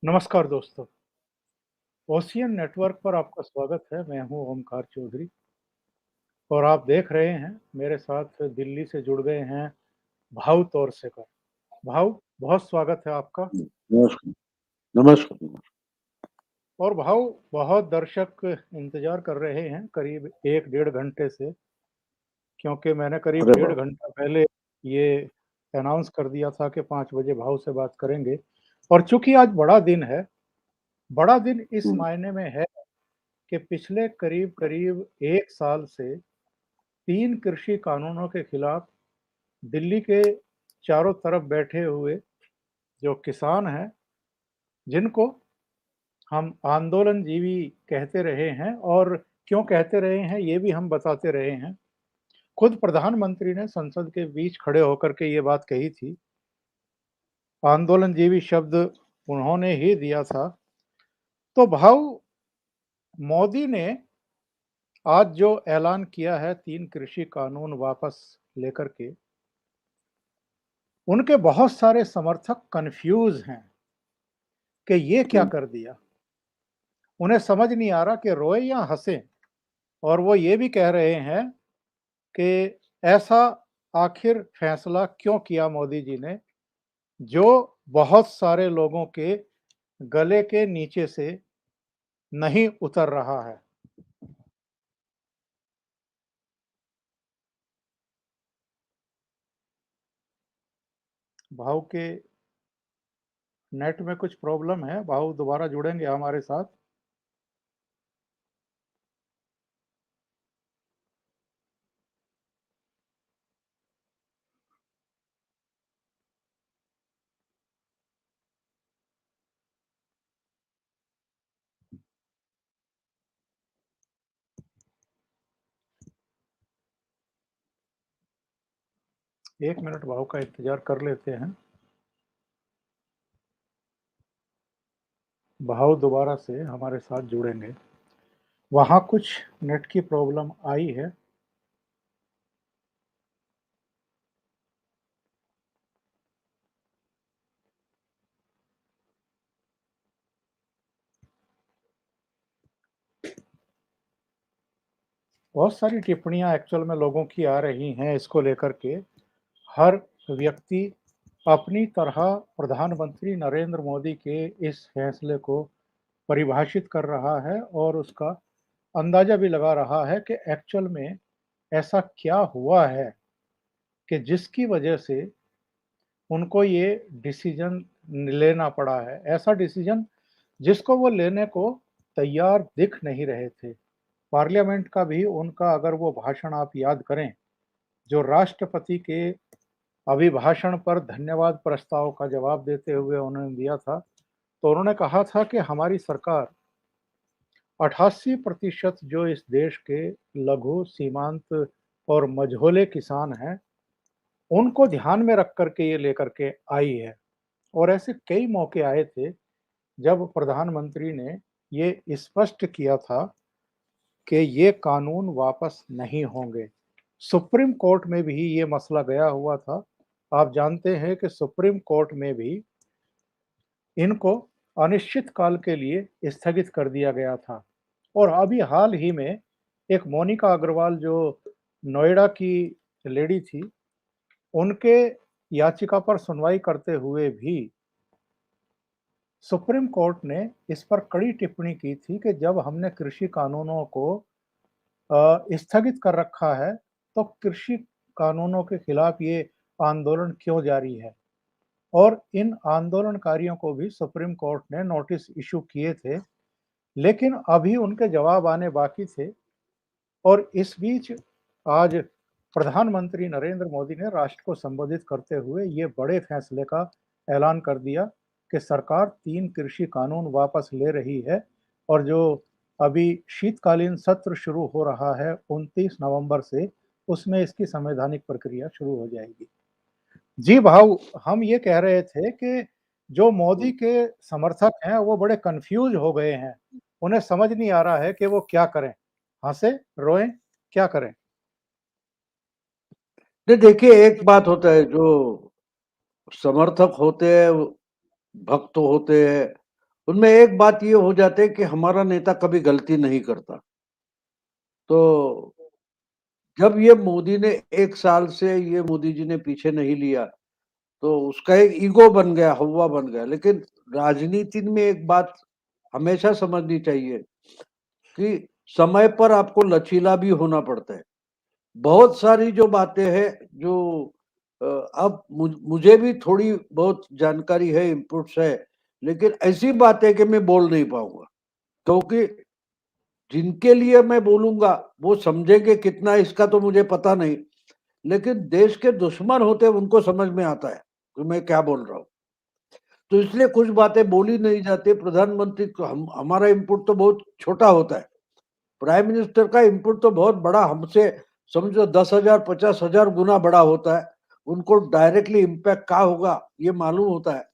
नमस्कार दोस्तों, ocean network पर आपका स्वागत है। मैं हूं ओमकार चौधरी और आप देख रहे हैं मेरे साथ दिल्ली से जुड़ गए हैं भाऊ तोरसेकर। भाऊ, बहुत स्वागत है आपका। नमस्कार, नमस्कार। और भाऊ, बहुत दर्शक इंतजार कर रहे हैं करीब 1 डेढ़ घंटे से, क्योंकि मैंने करीब अरे डेढ़ बाप! घंटा पहले ये अनाउंस कर दिया था कि 5 बजे भाऊ से बात करेंगे। और चूँकि आज बड़ा दिन है, बड़ा दिन इस हुँ, मायने में है कि पिछले करीब-करीब 1 साल से 3 कृषि कानूनों के खिलाफ दिल्ली के चारों तरफ बैठे हुए जो किसान हैं, जिनको हम आंदोलनजीवी कहते रहे हैं और क्यों कहते रहे हैं, ये भी हम बताते रहे हैं। खुद प्रधानमंत्री ने संसद के बीच खड़े होकर के ये बात कही थी। आंदोलनजीवी शब्द उन्होंने ही दिया था। तो भाऊ, मोदी ने आज जो ऐलान किया है 3 कृषि कानून वापस लेकर के, उनके बहुत सारे समर्थक कन्फ्यूज़ हैं कि ये क्या हुँ। कर दिया। उन्हें समझ नहीं आ रहा कि रोएँ या हँसें। और वो ये भी कह रहे हैं कि ऐसा आखिर फैसला क्यों किया मोदी जी ने, जो बहुत सारे लोगों के गले के नीचे से नहीं उतर रहा है। भाऊ के नेट में कुछ प्रॉब्लम है, भाऊ दोबारा जुड़ेंगे हमारे साथ। 1 मिनट भाऊ का इंतज़ार कर लेते हैं। भाऊ दोबारा से हमारे साथ जुड़ेंगे। वहाँ कुछ नेट की प्रॉब्लम आई है। बहुत सारी टिप्पणियाँ एक्चुअल में लोगों की आ रही हैं इसको लेकर के। हर व्यक्ति अपनी तरह प्रधानमंत्री नरेंद्र मोदी के इस फैसले को परिभाषित कर रहा है और उसका अंदाजा भी लगा रहा है कि एक्चुअल में ऐसा क्या हुआ है कि जिसकी वजह से उनको ये डिसीजन लेना पड़ा है। ऐसा डिसीजन जिसको वो लेने को तैयार दिख नहीं रहे थे। पार्लियामेंट का भी उनका अगर वो भाषण आप याद करें, जो राष्ट्रपति के अभिभाषण पर धन्यवाद प्रस्ताव का जवाब देते हुए उन्होंने दिया था, तो उन्होंने कहा था कि हमारी सरकार 88% जो इस देश के लघु, सीमांत और मझोले किसान हैं, उनको ध्यान में रख कर के ये लेकर के आई है। और ऐसे कई मौके आए थे जब प्रधानमंत्री ने ये स्पष्ट किया था कि ये कानून वापस नहीं होंगे। सुप्रीम कोर्ट में भी ये मसला गया हुआ था। आप जानते हैं कि सुप्रीम कोर्ट में भी इनको अनिश्चित काल के लिए स्थगित कर दिया गया था। और अभी हाल ही में एक मोनिका अग्रवाल जो नोएडा की लेडी थी, उनके याचिका पर सुनवाई करते हुए भी सुप्रीम कोर्ट ने इस पर कड़ी टिप्पणी की थी कि जब हमने कृषि कानूनों को स्थगित कर रखा है, तो कृषि कानूनों के खिलाफ ये आंदोलन क्यों जारी है? और इन आंदोलनकारियों को भी सुप्रीम कोर्ट ने नोटिस इश्यू किए थे, लेकिन अभी उनके जवाब आने बाकी थे। और इस बीच आज प्रधानमंत्री नरेंद्र मोदी ने राष्ट्र को संबोधित करते हुए ये बड़े फैसले का ऐलान कर दिया कि सरकार 3 कृषि कानून वापस ले रही है और जो अभी शीतकालीन सत्र शुरू हो रहा है 29 नवंबर से, उसमें इसकी संवैधानिक प्रक्रिया शुरू हो जाएगी। जी भाऊ, हम ये कह रहे थे कि जो मोदी के समर्थक हैं, वो बड़े कन्फ्यूज़ हो गए हैं। उन्हें समझ नहीं आ रहा है कि वो क्या करें? हँसे, रोएँ, क्या करें? नहीं देखिए, एक बात होता है जो समर्थक होते हैं, भक्त होते हैं उनमें एक बात ये हो जाती है कि हमारा नेता कभी गलती नहीं करता। तो जब ये मोदी ने 1 साल से ये मोदी जी ने पीछे नहीं लिया, तो उसका एक ईगो बन गया, हौवा बन गया। लेकिन राजनीति में एक बात हमेशा समझनी चाहिए कि समय पर आपको लचीला भी होना पड़ता है। बहुत सारी जो बातें हैं जो अब मुझे भी थोड़ी बहुत जानकारी है, इनपुट्स है, लेकिन ऐसी बातें कि मैं बोल नहीं पाऊँगा। क्योंकि जिनके लिए मैं बोलूँगा, वो समझेंगे कितना इसका तो मुझे पता नहीं, लेकिन देश के दुश्मन होते हैं उनको समझ में आता है, कि मैं क्या बोल रहा हूँ। तो इसलिए कुछ बातें बोली नहीं जाती। प्रधानमंत्री को हमारा इनपुट तो बहुत छोटा होता है। प्राइम मिनिस्टर का इनपुट तो बहुत बड़ा, हमसे समझो 10,000 50,000 गुना बड़ा होता है। उनको डायरेक्टली इम्पैक्ट क्या होगा, ये मालूम होता है।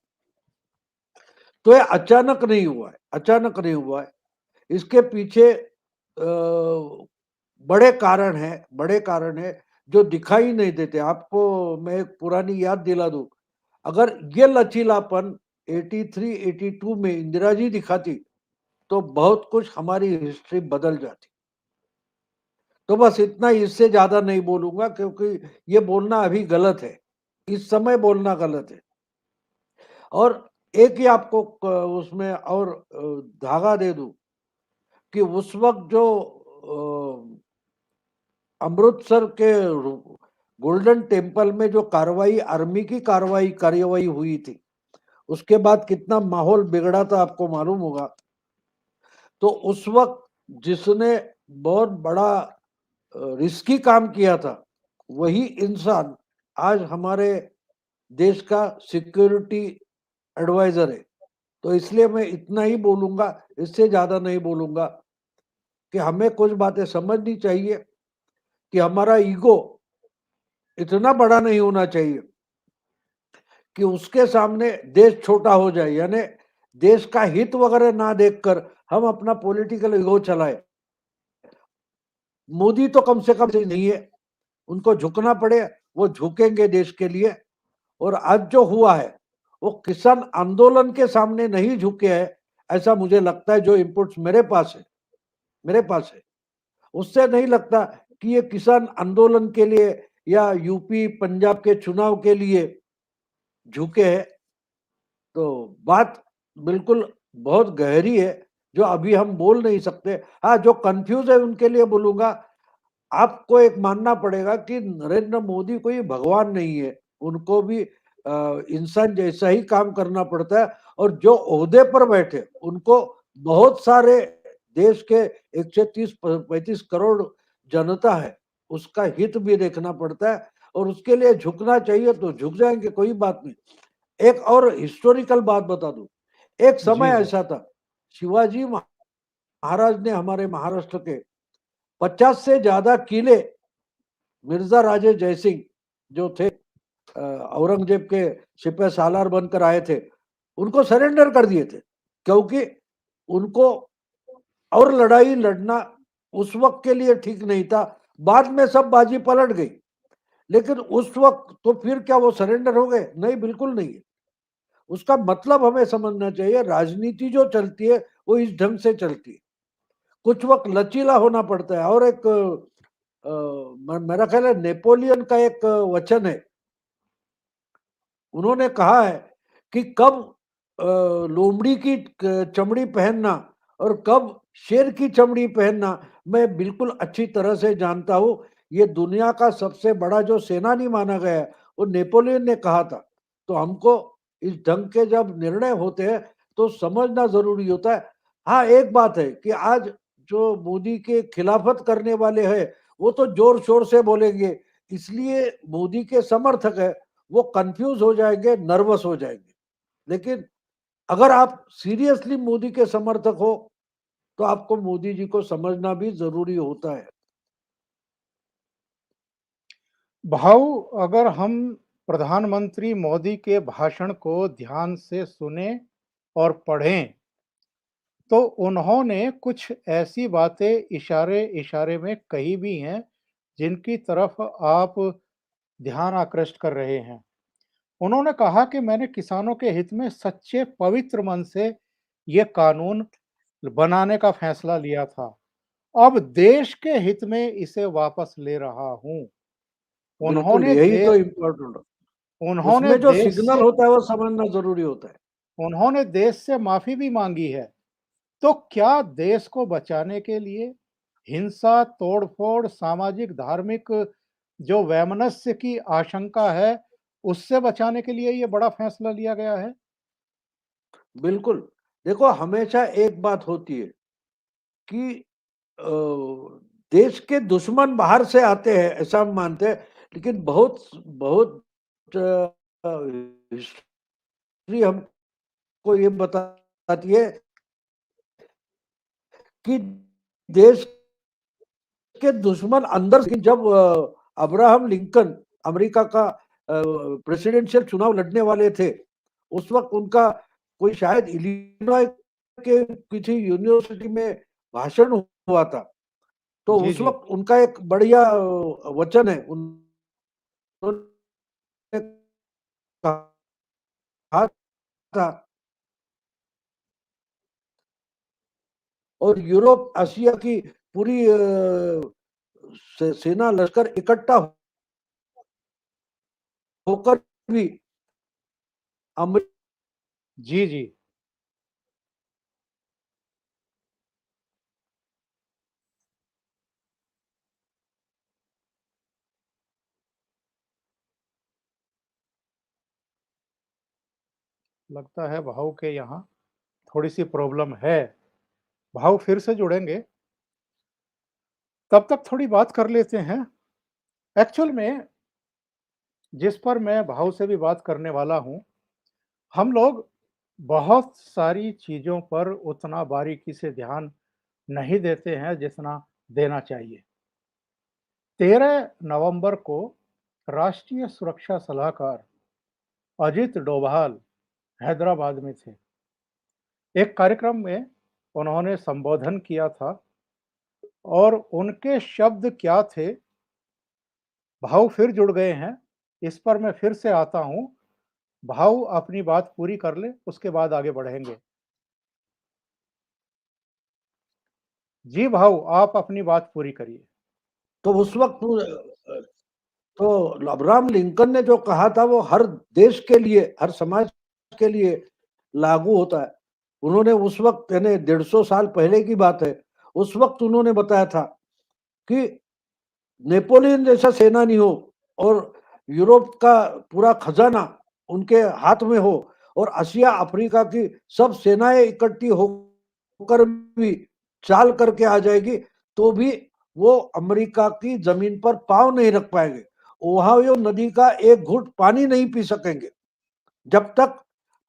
तो ये अचानक नहीं हुआ है, अचानक नहीं हुआ है। इसके पीछे बड़े कारण हैं, बड़े कारण हैं जो दिखाई नहीं देते। आपको मैं एक पुरानी याद दिला दूँ, अगर ये लचीलापन 83, 82 में इंदिरा जी दिखाती, तो बहुत कुछ हमारी हिस्ट्री बदल जाती। तो बस इतना ही, इससे ज़्यादा नहीं बोलूँगा क्योंकि ये बोलना अभी गलत है। इस समय बोलना गलत है। और एक ही आपको उसमें और धागा दे दूँ कि उस वक़्त जो अमृतसर के गोल्डन टेम्पल में जो कार्रवाई, आर्मी की कार्यवाही हुई थी, उसके बाद कितना माहौल बिगड़ा था आपको मालूम होगा। तो उस वक़्त जिसने बहुत बड़ा रिस्की काम किया था, वही इंसान आज हमारे देश का सिक्योरिटी एडवाइज़र है। तो इसलिए मैं इतना ही बोलूँगा, इससे ज़्यादा नहीं बोलूँगा कि हमें कुछ बातें समझनी चाहिए कि हमारा ईगो इतना बड़ा नहीं होना चाहिए कि उसके सामने देश छोटा हो जाए, यानी देश का हित वगैरह ना देखकर हम अपना पॉलिटिकल ईगो चलाएं। मोदी तो कम से कम से नहीं है, उनको झुकना पड़े, वो झुकेंगे देश के लिए। और आज जो हुआ है, वो किसान आंदोलन के सामने नहीं झुके हैं, ऐसा मुझे लगता है। जो इनपुट्स मेरे पास है, उससे नहीं लगता कि ये किसान आंदोलन के लिए या यूपी पंजाब के चुनाव के लिए झुके हैं। तो बात बिल्कुल बहुत गहरी है, जो अभी हम बोल नहीं सकते। हाँ, जो कन्फ्यूज़ है उनके लिए बोलूँगा, आपको एक मानना पड़ेगा कि नरेंद्र मोदी कोई भगवान नहीं है। उनको भी इंसान जैसा ही काम करना पड़ता है। और जो ओहदे पर बैठे, उनको बहुत सारे देश के 130 प 35 करोड़ जनता है, उसका हित भी देखना पड़ता है। और उसके लिए झुकना चाहिए तो झुक जाएँगे, कोई बात नहीं। एक और हिस्टोरिकल बात बता दूं, एक समय जी, जी। ऐसा था, शिवाजी महाराज ने हमारे महाराष्ट्र के 50 से ज्यादा किले मिर्जा राजे जयसिंह जो थे, औरंगजेब के सिपह सालार बनकर आए थे, उनको सरेंडर कर दिए थे। क्योंकि उनको और लड़ाई लड़ना उस वक्त के लिए ठीक नहीं था। बाद में सब बाजी पलट गई, लेकिन उस वक्त तो फिर क्या वो सरेंडर हो गए? नहीं, बिल्कुल नहीं। उसका मतलब हमें समझना चाहिए, राजनीति जो चलती है वो इस ढंग से चलती है। कुछ वक्त लचीला होना पड़ता है। और एक मेरा ख्याल है नेपोलियन का एक वचन है, उन्होंने कहा है कि कब लोमड़ी की चमड़ी पहनना और कब शेर की चमड़ी पहनना मैं बिल्कुल अच्छी तरह से जानता हूँ। ये दुनिया का सबसे बड़ा जो सेनानी माना गया है, वो नेपोलियन ने कहा था। तो हमको इस ढंग के जब निर्णय होते हैं तो समझना जरूरी होता है। हाँ, एक बात है कि आज जो मोदी के खिलाफत करने वाले हैं, वो तो जोर शोर से बोलेंगे, इसलिए मोदी के समर्थक है वो कंफ्यूज हो जाएंगे, नर्वस हो जाएंगे। लेकिन अगर आप सीरियसली मोदी के समर्थक हो, तो आपको मोदी जी को समझना भी जरूरी होता है। भाऊ, अगर हम प्रधानमंत्री मोदी के भाषण को ध्यान से सुने और पढ़ें, तो उन्होंने कुछ ऐसी बातें इशारे-इशारे में कही भी हैं, जिनकी तरफ आप ध्यान आकृष्ट कर रहे हैं। उन्होंने कहा कि मैंने किसानों के हित में सच्चे पवित्र मन से ये कानून बनाने का फैसला लिया था। अब देश के हित में इसे वापस ले रहा हूँ। बिल्कुल, उन्होंने यही दे तो इम्पोर्टेंट उन्होंने उसमें जो देश सिग्नल से होता है वो समझना ज़रूरी होता है। उन्होंने देश से माफ़ी भी माँगी है। तो क्या देश को बचाने के लिए हिंसा, तोड़-फोड़, सामाजिक, धार्मिक जो वैमनस्य की आशंका है, उससे बचाने के लिए ये बड़ा फैसला लिया गया है? बिल्कुल, देखो हमेशा एक बात होती है कि अ, देश के दुश्मन बाहर से आते हैं ऐसा हम मानते हैं, लेकिन बहुत बहुत हिस्ट्री हमको ये बताती है कि देश के दुश्मन अंदर से जब अब्राहम लिंकन अमेरिका का प्रेसिडेंशियल चुनाव लड़ने वाले थे, उस वक़्त उनका कोई शायद इलिनॉय के किसी यूनिवर्सिटी में भाषण हुआ था। तो जी, उस जी। वक़्त उनका एक बढ़िया वचन है, उन्होंने कहा था और यूरोप, आसिया की पूरी सेना लश्कर इकट्ठा होकर भी अमेरिका जी, जी। लगता है भाव के यहाँ थोड़ी-सी प्रॉब्लम है। भाव फिर से जुड़ेंगे, तब तक थोड़ी बात कर लेते हैं। एक्चुअल में जिस पर मैं भाव से भी बात करने वाला हूँ, हम लोग बहुत सारी चीज़ों पर उतना बारीकी से ध्यान नहीं देते हैं जितना देना चाहिए। 13 नवंबर को राष्ट्रीय सुरक्षा सलाहकार अजित डोभाल हैदराबाद में थे। एक कार्यक्रम में उन्होंने संबोधन किया था और उनके शब्द क्या थे, भाव फिर जुड़ गए हैं। इस पर मैं फिर से आता हूँ। भाव अपनी बात पूरी कर ले, उसके बाद आगे बढ़ेंगे। जी भाऊ, आप अपनी बात पूरी करिए। तो उस वक़्त तो अब्राहम लिंकन ने जो कहा था वो हर देश के लिए, हर समाज के लिए लागू होता है। उन्होंने उस वक़्त यानी 150 साल पहले की बात है, उस वक़्त उन्होंने बताया था कि नेपोलियन जैसा सेनानी हो और यूरोप का पूरा खजाना उनके हाथ में हो और एशिया अफ्रीका की सब सेनाएं इकट्ठी होकर भी चाल करके आ जाएगी तो भी वो अमेरिका की जमीन पर पांव नहीं रख पाएंगे, ओहायो नदी का एक घुट पानी नहीं पी सकेंगे जब तक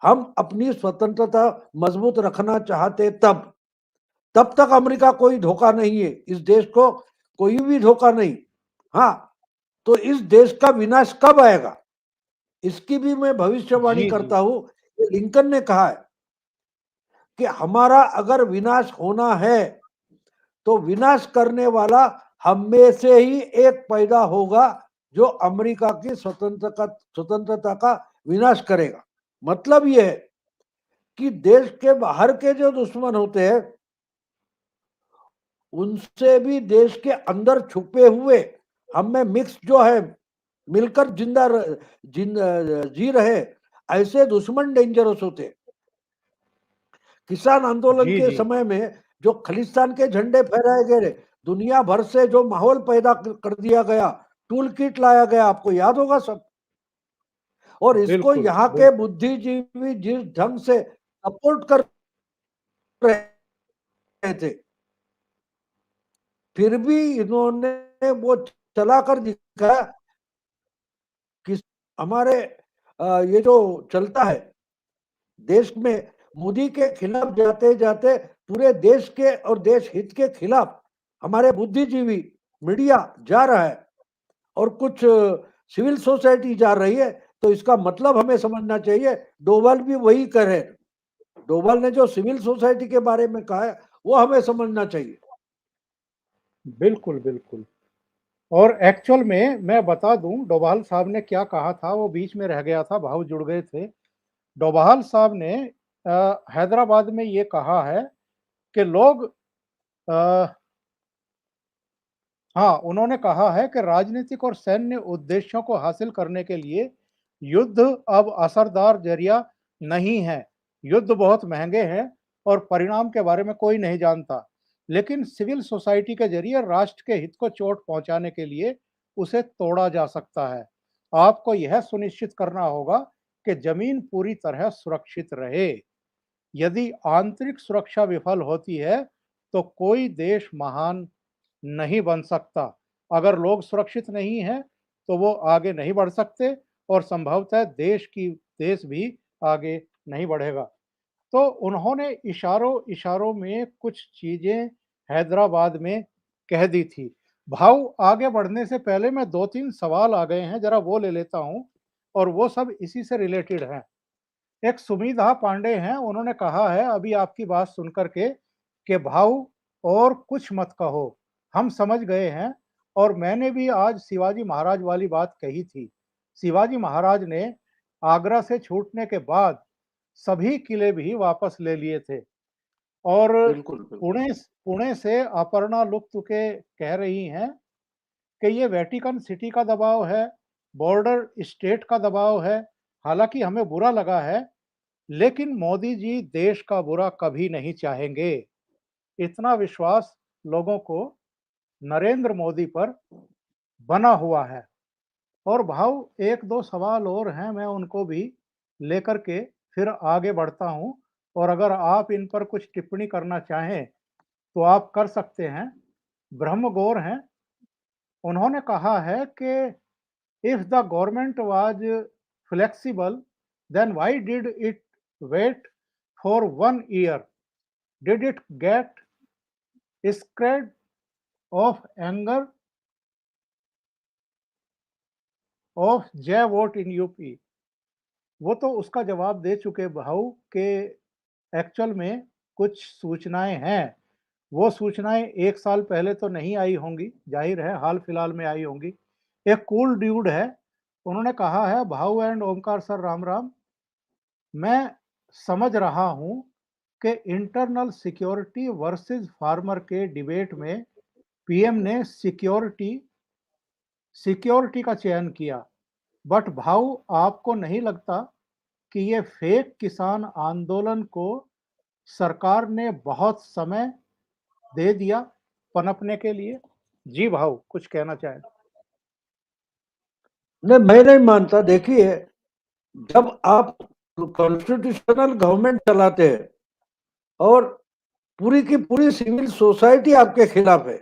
हम अपनी स्वतंत्रता मजबूत रखना चाहते तब तक अमेरिका कोई धोखा नहीं है, इस देश को कोई भी धोखा नहीं। हाँ, तो इस देश का विनाश कब आएगा इसकी भी मैं भविष्यवाणी जी, जी। करता हूं। लिंकन ने कहा है कि हमारा अगर विनाश होना है तो विनाश करने वाला हम में से ही एक पैदा होगा जो अमेरिका की स्वतंत्रता का विनाश करेगा। मतलब यह है कि देश के बाहर के जो दुश्मन होते हैं उनसे भी देश के अंदर छुपे हुए हम में मिक्स जो है मिलकर जी रहे ऐसे दुश्मन डेंजरस होते। किसान आंदोलन जी, के जी। समय में जो खालिस्तान के झंडे फहराए गए, दुनिया भर से जो माहौल पैदा कर दिया गया, टूल किट लाया गया, आपको याद होगा सब। और इसको बिल्कुल, यहाँ के बिल्कुल। बुद्धिजीवी जिस ढंग से सपोर्ट कर रहे थे, फिर भी इन्होंने वो चला कर दिखाया कि हमारे ये जो चलता है देश में मोदी के खिलाफ जाते जाते पूरे देश के और देश हित के खिलाफ हमारे बुद्धिजीवी मीडिया जा रहा है और कुछ सिविल सोसाइटी जा रही है। तो इसका मतलब हमें समझना चाहिए डोभाल भी वही करे। डोभाल ने जो सिविल सोसाइटी के बारे में कहा है वो हमें समझना चाहिए। बिल्कुल, बिल्कुल। और एक्चुअल में मैं बता दूँ डोभाल साहब ने क्या कहा था, वो बीच में रह गया था, भाव जुड़ गए थे। डोभाल साहब ने हैदराबाद में ये कहा है कि लोग अ, हाँ, उन्होंने कहा है कि राजनीतिक और सैन्य उद्देश्यों को हासिल करने के लिए युद्ध अब असरदार ज़रिया नहीं है। युद्ध बहुत महँगे हैं और परिणाम के बारे में कोई नहीं जानता। लेकिन सिविल सोसाइटी के ज़रिए राष्ट्र के हित को चोट पहुँचाने के लिए उसे तोड़ा जा सकता है। आपको यह सुनिश्चित करना होगा कि ज़मीन पूरी तरह सुरक्षित रहे। यदि आंतरिक सुरक्षा विफल होती है, तो कोई देश महान नहीं बन सकता। अगर लोग सुरक्षित नहीं हैं, तो वो आगे नहीं बढ़ सकते और संभवतः देश भी आगे नहीं बढ़ेगा। तो उन्होंने इशारों-इशारों में कुछ चीज़ें हैदराबाद में कह दी थी। भाऊ आगे बढ़ने से पहले मैं 2-3 सवाल आ गए हैं, ज़रा वो ले लेता हूँ और वो सब इसी से रिलेटेड हैं। एक सुमिधा पांडे हैं, उन्होंने कहा है अभी आपकी बात सुनकर के कि भाऊ और कुछ मत कहो, हम समझ गए हैं और मैंने भी आज शिवाजी महाराज वाली बात कही थी। शिवाजी महाराज ने आगरा से छूटने के बाद सभी किले भी वापस ले लिए थे और बिल्कुल, बिल्कुल। पुणे से अपर्णा लुत्फ़ कह रही हैं कि ये वेटिकन सिटी का दबाव है, बॉर्डर स्टेट का दबाव है। हालाँकि हमें बुरा लगा है लेकिन मोदी जी देश का बुरा कभी नहीं चाहेंगे। इतना विश्वास लोगों को नरेंद्र मोदी पर बना हुआ है। और भाऊ 1-2 सवाल और हैं, मैं उनको भी लेकर के फिर आगे बढ़ता हूँ और अगर आप इन पर कुछ टिप्पणी करना चाहें, तो आप कर सकते हैं। ब्रह्मगौर हैं, उन्होंने कहा है कि if the government was flexible, then why did it wait for 1 year? Did it get scared of anger of जय वोट इन यूपी? वो तो उसका जवाब दे चुके भाऊ कि एक्चुअल में कुछ सूचनाएँ हैं। वो सूचनाएँ 1 साल पहले तो नहीं आई होंगी, ज़ाहिर है हाल-फिलहाल में आई होंगी। एक कूल ड्यूड है, उन्होंने कहा है भाऊ एंड ओमकार सर राम-राम, मैं समझ रहा हूँ कि इंटरनल सिक्योरिटी वर्सेस फार्मर के डिबेट में पीएम ने सिक्योरिटी का चयन किया। बट भाऊ आपको नहीं लगता कि ये फेक किसान आंदोलन को सरकार ने बहुत समय दे दिया पनपने के लिए? जी भाऊ, कुछ कहना चाहें? नहीं, मैं नहीं मानता। देखिए, जब आप कॉन्स्टिट्यूशनल गवर्नमेंट चलाते हैं और पूरी की पूरी सिविल सोसाइटी आपके खिलाफ है,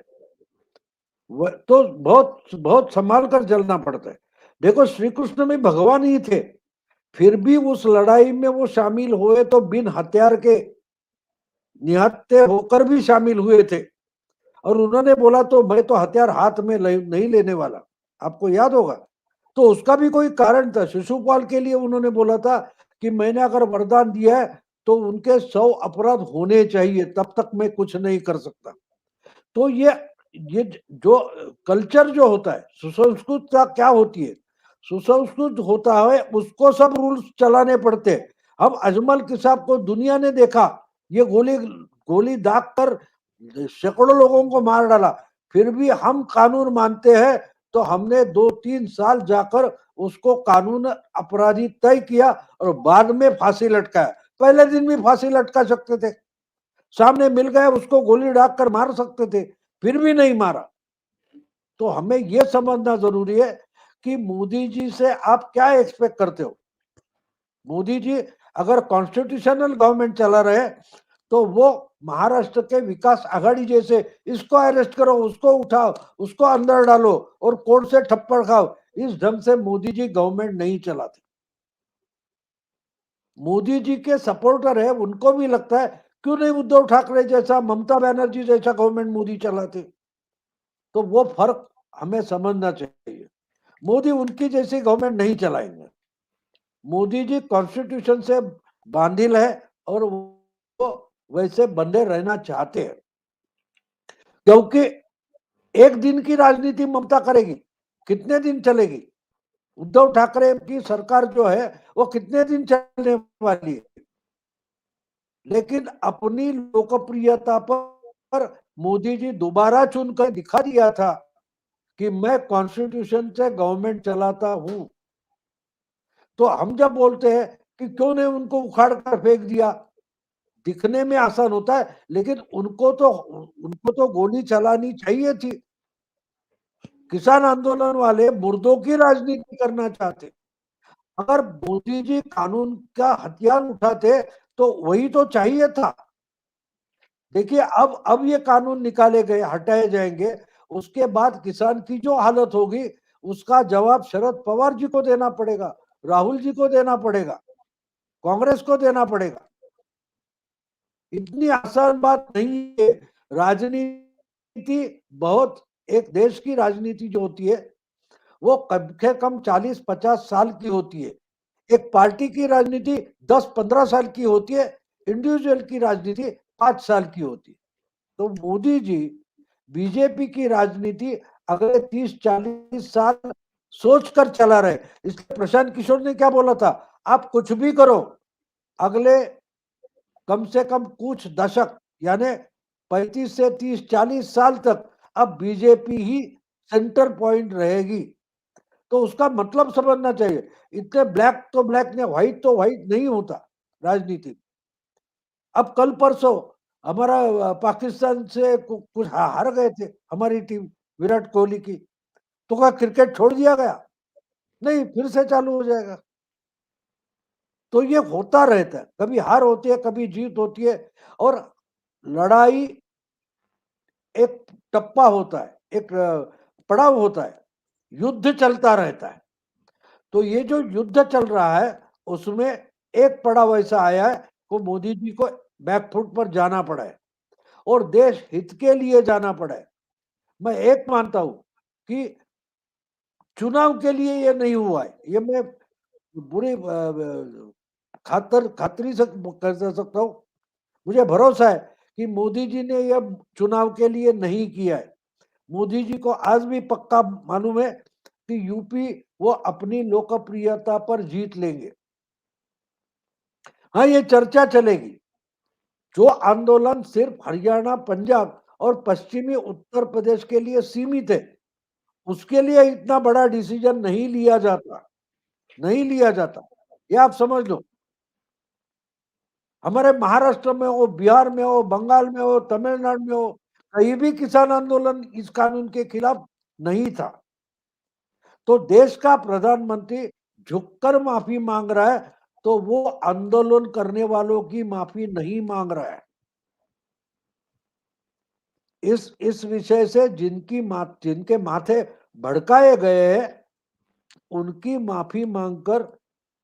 तो बहुत बहुत संभाल कर चलना पड़ता है। देखो, श्री कृष्ण भी भगवान ही थे, फिर भी उस लड़ाई में वो शामिल हुए तो बिन हथियार के निहत्थे होकर भी शामिल हुए थे। और उन्होंने बोला तो मैं तो हथियार हाथ में नहीं लेने वाला, आपको याद होगा। तो उसका भी कोई कारण था। शिशुपाल के लिए उन्होंने बोला था कि मैंने अगर वरदान दिया है तो उनके 100 अपराध होने चाहिए, तब तक मैं कुछ नहीं कर सकता। तो ये जो कल्चर जो होता है, सुसंस्कृतता क्या होती है, सुसंस्कृत होता है उसको सब रूल्स चलाने पड़ते हैं। अब अजमल किसाब को दुनिया ने देखा, ये गोली गोली दाग कर सैकड़ों लोगों को मार डाला, फिर भी हम कानून मानते हैं। तो हमने 2-3 साल जाकर उसको कानून अपराधी तय किया और बाद में फांसी लटकाया। पहले दिन भी फांसी लटका सकते थे, सामने मिल गए उसको गोली डाल कर मार सकते थे, फिर भी नहीं मारा। तो हमें यह समझना जरूरी है कि मोदी जी से आप क्या एक्सपेक्ट करते हो। मोदी जी अगर कॉन्स्टिट्यूशनल गवर्नमेंट चला रहे तो वो महाराष्ट्र के विकास आघाड़ी जैसे इसको अरेस्ट करो, उसको उठाओ, उसको अंदर डालो और कोर्ट से थप्पड़ खाओ, इस ढंग से मोदी जी गवर्नमेंट नहीं चलाते। मोदी जी के सपोर्टर है, उनको भी लगता है क्यों नहीं उद्धव ठाकरे जैसा, ममता बनर्जी जैसा गवर्नमेंट मोदी चलाते। तो वो फर्क हमें समझना चाहिए। मोदी उनकी जैसी गवर्नमेंट नहीं चलाएंगे। मोदी जी कॉन्स्टिट्यूशन से बांधिल है और वो वैसे बंधे रहना चाहते हैं, क्योंकि एक दिन की राजनीति ममता करेगी, कितने दिन चलेगी। उद्धव ठाकरे की सरकार जो है वो कितने दिन चलने वाली है। लेकिन अपनी लोकप्रियता पर मोदी जी दोबारा चुनकर दिखा दिया था कि मैं कॉन्स्टिट्यूशन से गवर्नमेंट चलाता हूं। तो हम जब बोलते हैं कि क्यों नहीं उनको उखाड़ कर फेंक दिया, दिखने में आसान होता है, लेकिन उनको तो गोली चलानी चाहिए थी। किसान आंदोलन वाले मुर्दों की राजनीति करना चाहते। अगर मोदी जी कानून का हथियार उठाते तो वही तो चाहिए था। देखिए अब ये कानून निकाले गए, हटाए जाएंगे, उसके बाद किसान की जो हालत होगी उसका जवाब शरद पवार जी को देना पड़ेगा, राहुल जी को देना पड़ेगा, कांग्रेस को देना पड़ेगा। इतनी आसान बात नहीं है। राजनीति बहुत, एक देश की राजनीति जो होती है वो कम से कम 40-50 साल की होती है। एक पार्टी की राजनीति 10-15 साल की होती है, इंडिविजुअल की राजनीति 5 साल की होती है। तो मोदी जी बीजेपी की राजनीति अगले 30-40 साल सोचकर चला रहे। इसलिए प्रशांत किशोर ने क्या बोला था, आप कुछ भी करो, अगले कम से कम कुछ दशक यानी 35 से 30-40 साल तक अब बीजेपी ही सेंटर पॉइंट रहेगी। तो उसका मतलब समझना चाहिए। इतने ब्लैक तो ब्लैक ने, व्हाइट तो व्हाइट नहीं होता राजनीति। अब कल परसों हमारा पाकिस्तान से कुछ हार गए थे हमारी टीम, विराट कोहली की, तो क्या क्रिकेट छोड़ दिया गया? नहीं, फिर से चालू हो जाएगा। तो ये होता रहता है, कभी हार होती है, कभी जीत होती है। और लड़ाई एक टप्पा होता है, एक पड़ाव होता है, युद्ध चलता रहता है। तो ये जो युद्ध चल रहा है उसमें एक पड़ाव ऐसा आया है को मोदी जी को बैकफुट पर जाना पड़ा है और देश हित के लिए जाना पड़ा है। मैं एक मानता हूं कि चुनाव के लिए ये नहीं हुआ है, ये मैं बुरी खातरी से कर सकता हूं। मुझे भरोसा है कि मोदी जी ने यह चुनाव के लिए नहीं किया है। मोदी जी को आज भी पक्का मालूम है कि यूपी वो अपनी लोकप्रियता पर जीत लेंगे। हाँ, ये चर्चा चलेगी। जो आंदोलन सिर्फ हरियाणा, पंजाब और पश्चिमी उत्तर प्रदेश के लिए सीमित है, उसके लिए इतना बड़ा डिसीजन नहीं लिया जाता, नहीं लिया जाता। ये आप समझ लो। हमारे महाराष्ट्र में हो, बिहार में हो, बंगाल में हो, तमिलनाडु में हो, कहीं भी किसान आंदोलन इस कानून के खिलाफ नहीं था। तो देश का प्रधानमंत्री झुककर माफी मांग रहा है, तो वो आंदोलन करने वालों की माफी नहीं मांग रहा है। इस विषय से जिनके माथे भड़काए गए हैं, उनकी माफी मांगकर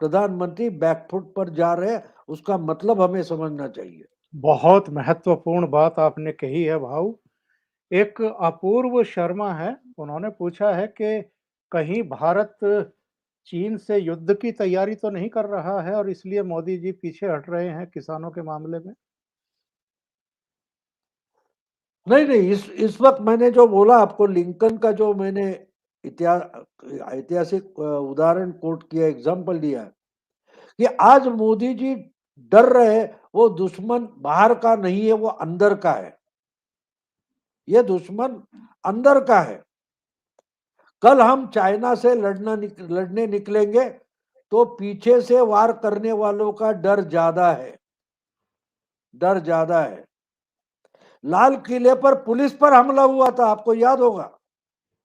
प्रधानमंत्री बैकफुट पर जा रहे हैं, उसका मतलब हमें समझना चाहिए। बहुत महत्वपूर्ण बात आपने कही है भाऊ। एक अपूर्व शर्मा है, उन्होंने पूछा है कि कहीं भारत चीन से युद्ध की तैयारी तो नहीं कर रहा है और इसलिए मोदी जी पीछे हट रहे हैं किसानों के मामले में? नहीं नहीं, इस वक्त मैंने जो बोला आपको, लिंकन का जो मैंने ऐतिहासिक उदाहरण कोट किया, एग्जाम्पल दिया है कि आज मोदी जी डर रहे हैं, वो दुश्मन बाहर का नहीं है, वो अंदर का है। ये दुश्मन अंदर का है। कल हम चाइना से लड़ने निकलेंगे तो पीछे से वार करने वालों का डर ज्यादा है, डर ज्यादा है। लाल किले पर पुलिस पर हमला हुआ था, आपको याद होगा,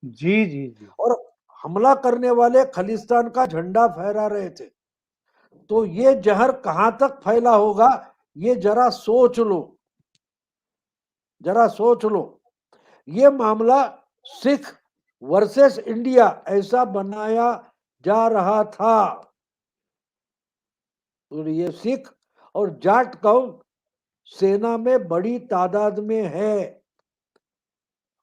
जी, जी, जी। और हमला करने वाले खालिस्तान का झंडा फहरा रहे थे। तो ये जहर कहां तक फैला होगा, ये जरा सोच लो, जरा सोच लो। ये मामला सिख वर्सेस इंडिया ऐसा बनाया जा रहा था। और ये सिख और जाट कौम सेना में बड़ी तादाद में है,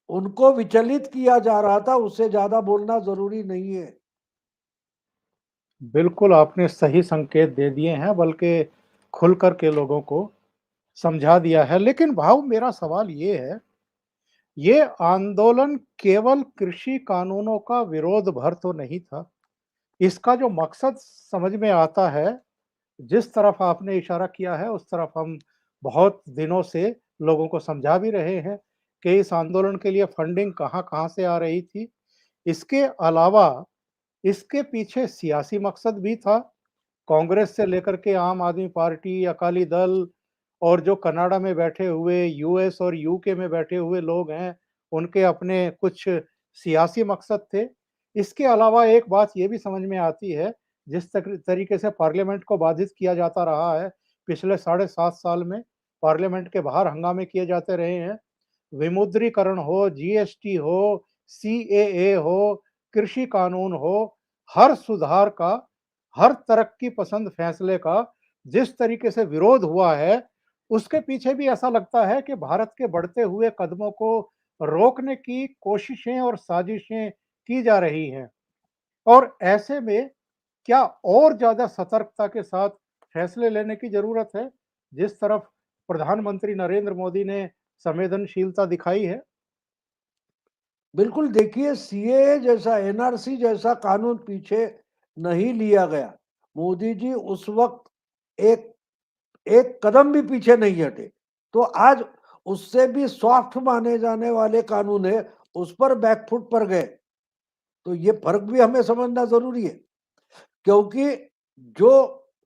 उनको विचलित किया जा रहा था, उससे ज्यादा बोलना जरूरी नहीं है। बिल्कुल, आपने सही संकेत दे दिए हैं, बल्कि खुल कर के लोगों को समझा दिया है। लेकिन भाऊ मेरा सवाल ये है, ये आंदोलन केवल कृषि कानूनों का विरोध भर तो नहीं था। इसका जो मकसद समझ में आता है, जिस तरफ आपने इशारा किया है, उस तरफ हम बहुत दिनों से लोगों को समझा भी रहे हैं कि इस आंदोलन के लिए फंडिंग कहाँ-कहाँ से आ रही थी। इसके अलावा इसके पीछे सियासी मकसद भी था। कांग्रेस से लेकर के आम आदमी पार्टी, अकाली दल और जो कनाडा में बैठे हुए, यूएस और यूके में बैठे हुए लोग हैं, उनके अपने कुछ सियासी मकसद थे। इसके अलावा एक बात ये भी समझ में आती है, जिस तरीके से पार्लियामेंट को बाधित किया जाता रहा है, पिछले साढ़े 7 साल में पार्लियामेंट के बाहर हंगामे किए जाते रहे हैं। विमुद्रीकरण हो, जीएसटी हो, सीएए हो, कृषि कानून हो, हर सुधार का, हर तरक्की पसंद फैसले का जिस तरीके से विरोध हुआ है, उसके पीछे भी ऐसा लगता है कि भारत के बढ़ते हुए कदमों को रोकने की कोशिशें और साजिशें की जा रही हैं। और ऐसे में क्या और ज़्यादा सतर्कता के साथ फैसले लेने की ज़रूरत है, जिस तरफ प्रधानमंत्री नरेंद्र मोदी ने संवेदनशीलता दिखाई है? बिल्कुल, देखिए सीएए जैसा, एनआरसी जैसा कानून पीछे नहीं लिया गया। मोदी जी उस वक्त एक एक कदम भी पीछे नहीं हटे। तो आज उससे भी सॉफ्ट माने जाने वाले कानून है, उस पर बैकफुट पर गए। तो ये फर्क भी हमें समझना जरूरी है, क्योंकि जो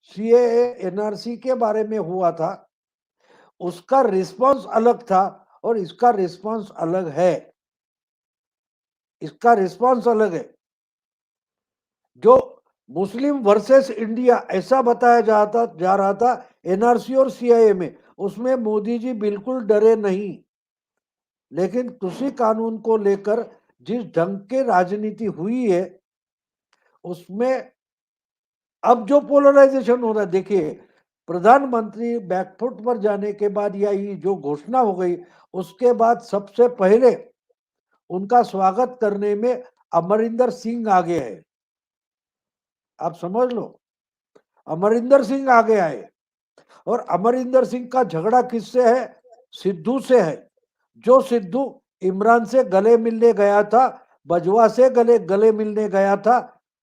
सीएए एनआरसी के बारे में हुआ था, उसका रिस्पांस अलग था और इसका रिस्पांस अलग है। इसका रिस्पांस अलग है। जो मुस्लिम वर्सेस इंडिया ऐसा बताया जा रहा था एनआरसी और सीआईए में, उसमें मोदी जी बिल्कुल डरे नहीं। लेकिन कृषि कानून को लेकर जिस ढंग की राजनीति हुई है, उसमें अब जो पोलराइजेशन हो रहा है, देखिए प्रधानमंत्री बैकफुट पर जाने के बाद या ये जो घोषणा हो गई, उसके बाद सबसे पहले उनका स्वागत करने में अमरिंदर सिंह आगे है। आप समझ लो, अमरिंदर सिंह आगे आए। और अमरिंदर सिंह का झगड़ा किससे है? सिद्धू से है। जो सिद्धू इमरान से गले मिलने गया था, बजवा से गले गले मिलने गया था।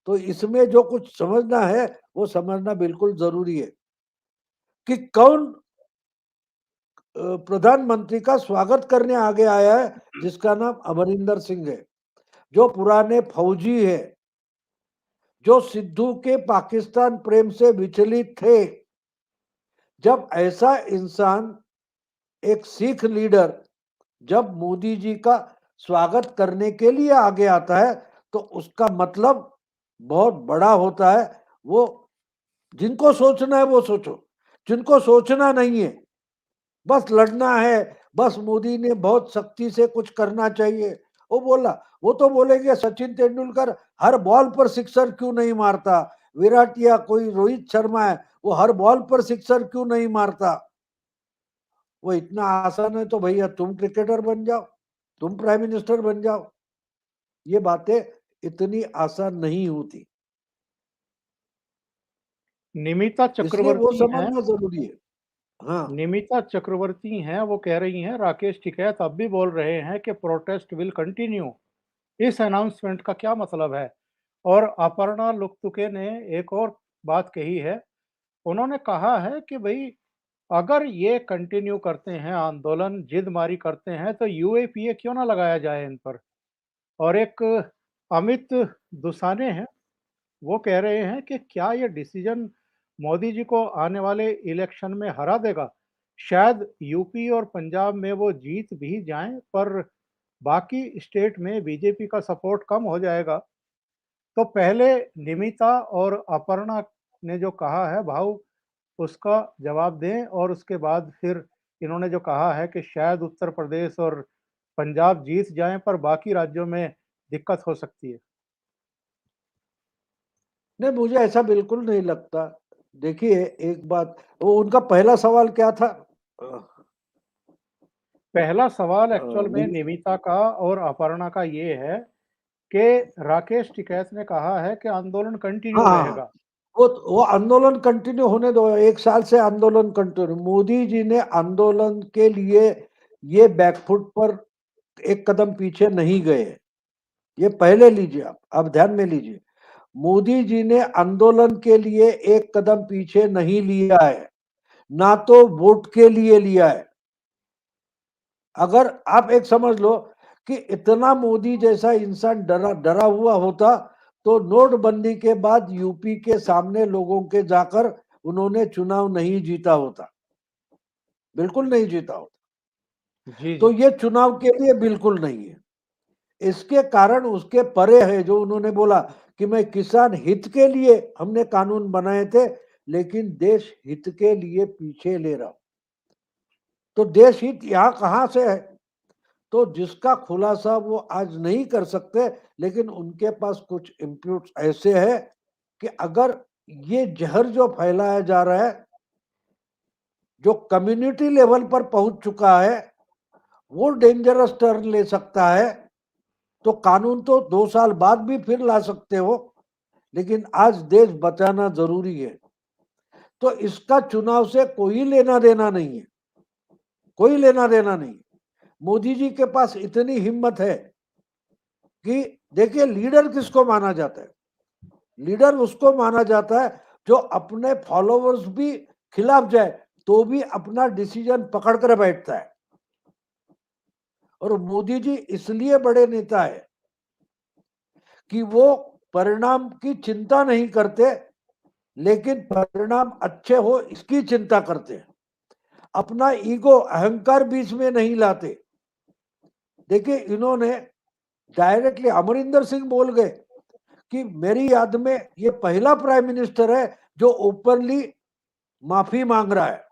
तो इसमें जो कुछ समझना है वो समझना बिल्कुल जरूरी है कि कौन प्रधानमंत्री का स्वागत करने आगे आया है, जिसका नाम अमरिंदर सिंह है, जो पुराने फौजी है, जो सिद्धू के पाकिस्तान प्रेम से विचलित थे। जब ऐसा इंसान, एक सिख लीडर, जब मोदी जी का स्वागत करने के लिए आगे आता है, तो उसका मतलब बहुत बड़ा होता है। वो जिनको सोचना है वो सोचो, जिनको सोचना नहीं है, बस लड़ना है, बस मोदी ने बहुत सख्ती से कुछ करना चाहिए, वो बोला, वो तो बोलेंगे सचिन तेंदुलकर हर बॉल पर सिक्सर क्यों नहीं मारता, विराट या कोई रोहित शर्मा है, वो हर बॉल पर सिक्सर क्यों नहीं मारता। वो इतना आसान है तो भैया तुम क्रिकेटर बन जाओ, तुम प्राइम मिनिस्टर बन जाओ। ये बातें इतनी आसान नहीं होती, निमिता इसलिए वो चक्रवर्ती हैं समझना जरूरी है। हाँ, निमिता चक्रवर्ती हैं, वो कह रही हैं राकेश टिकैत अब भी बोल रहे हैं कि प्रोटेस्ट विल कंटिन्यू। इस अनाउंसमेंट का क्या मतलब है? और अपर्णा लुकतुके ने एक और बात कही है। उन्होंने कहा है कि भई अगर ये कंटिन्यू करते हैं आंदोलन, जिदमारी करते हैं तो यूएपीए क्यों ना लगाया जाए इन पर? और एक अमित दुसाने हैं, वो कह रहे हैं कि क्या ये डिसीजन मोदी जी को आने वाले इलेक्शन में हरा देगा? शायद यूपी और पंजाब में वो जीत भी जाएँ, पर बाकी स्टेट में बीजेपी का सपोर्ट कम हो जाएगा। तो पहले निमिता और अपर्णा ने जो कहा है भाऊ, उसका जवाब दें और उसके बाद फिर इन्होंने जो कहा है कि शायद उत्तर प्रदेश और पंजाब जीत जाएँ, पर बाकी राज्यों में दिक्कत हो सकती है। नहीं मुझे ऐसा बिल्कुल नहीं लगता। देखिए एक बात, वो उनका पहला सवाल क्या था? पहला सवाल एक्चुअल में नहीं, निमिता का और अपर्णा का ये है कि राकेश टिकैत ने कहा है कि आंदोलन हाँ कंटिन्यू हाँ हाँ, रहेगा। वो आंदोलन कंटिन्यू होने दो, एक साल से आंदोलन कंटिन्यू। मोदी जी ने आंदोलन के लिए ये बैकफुट पर एक कदम पीछे नहीं गए। ये पहले लीजिए, आप ध्यान में लीजिए, मोदी जी ने आंदोलन के लिए एक कदम पीछे नहीं लिया है। ना तो वोट के लिए लिया है। अगर आप एक समझ लो कि इतना मोदी जैसा इंसान डरा हुआ होता तो नोटबंदी के बाद यूपी के सामने लोगों के जाकर उन्होंने चुनाव नहीं जीता होता, बिल्कुल नहीं जीता होता। जी तो जी। ये चुनाव के लिए बिल्कुल नहीं है। इसके कारण उसके परे है जो उन्होंने बोला कि मैं किसान हित के लिए हमने कानून बनाए थे, लेकिन देश हित के लिए पीछे ले रहा हूं। तो देश हित यहां कहां से है? तो जिसका खुलासा वो आज नहीं कर सकते, लेकिन उनके पास कुछ इनपुट्स ऐसे हैं कि अगर ये जहर जो फैलाया जा रहा है, जो कम्युनिटी लेवल पर पहुंच चुका है, वो डेंजरस टर्न ले सकता है। तो कानून तो 2 साल बाद भी फिर ला सकते हो, लेकिन आज देश बचाना जरूरी है। तो इसका चुनाव से कोई लेना देना नहीं है, कोई लेना देना नहीं। मोदी जी के पास इतनी हिम्मत है कि देखिए, लीडर किसको माना जाता है? लीडर उसको माना जाता है जो अपने फॉलोअर्स भी खिलाफ जाए तो भी अपना डिसीजन पकड़ कर बैठता है। और मोदी जी इसलिए बड़े नेता है कि वो परिणाम की चिंता नहीं करते, लेकिन परिणाम अच्छे हो इसकी चिंता करते हैं। अपना ईगो, अहंकार बीच में नहीं लाते। देखिए, इन्होंने डायरेक्टली अमरिंदर सिंह बोल गए कि मेरी याद में ये पहला प्राइम मिनिस्टर है जो ओपनली माफी मांग रहा है।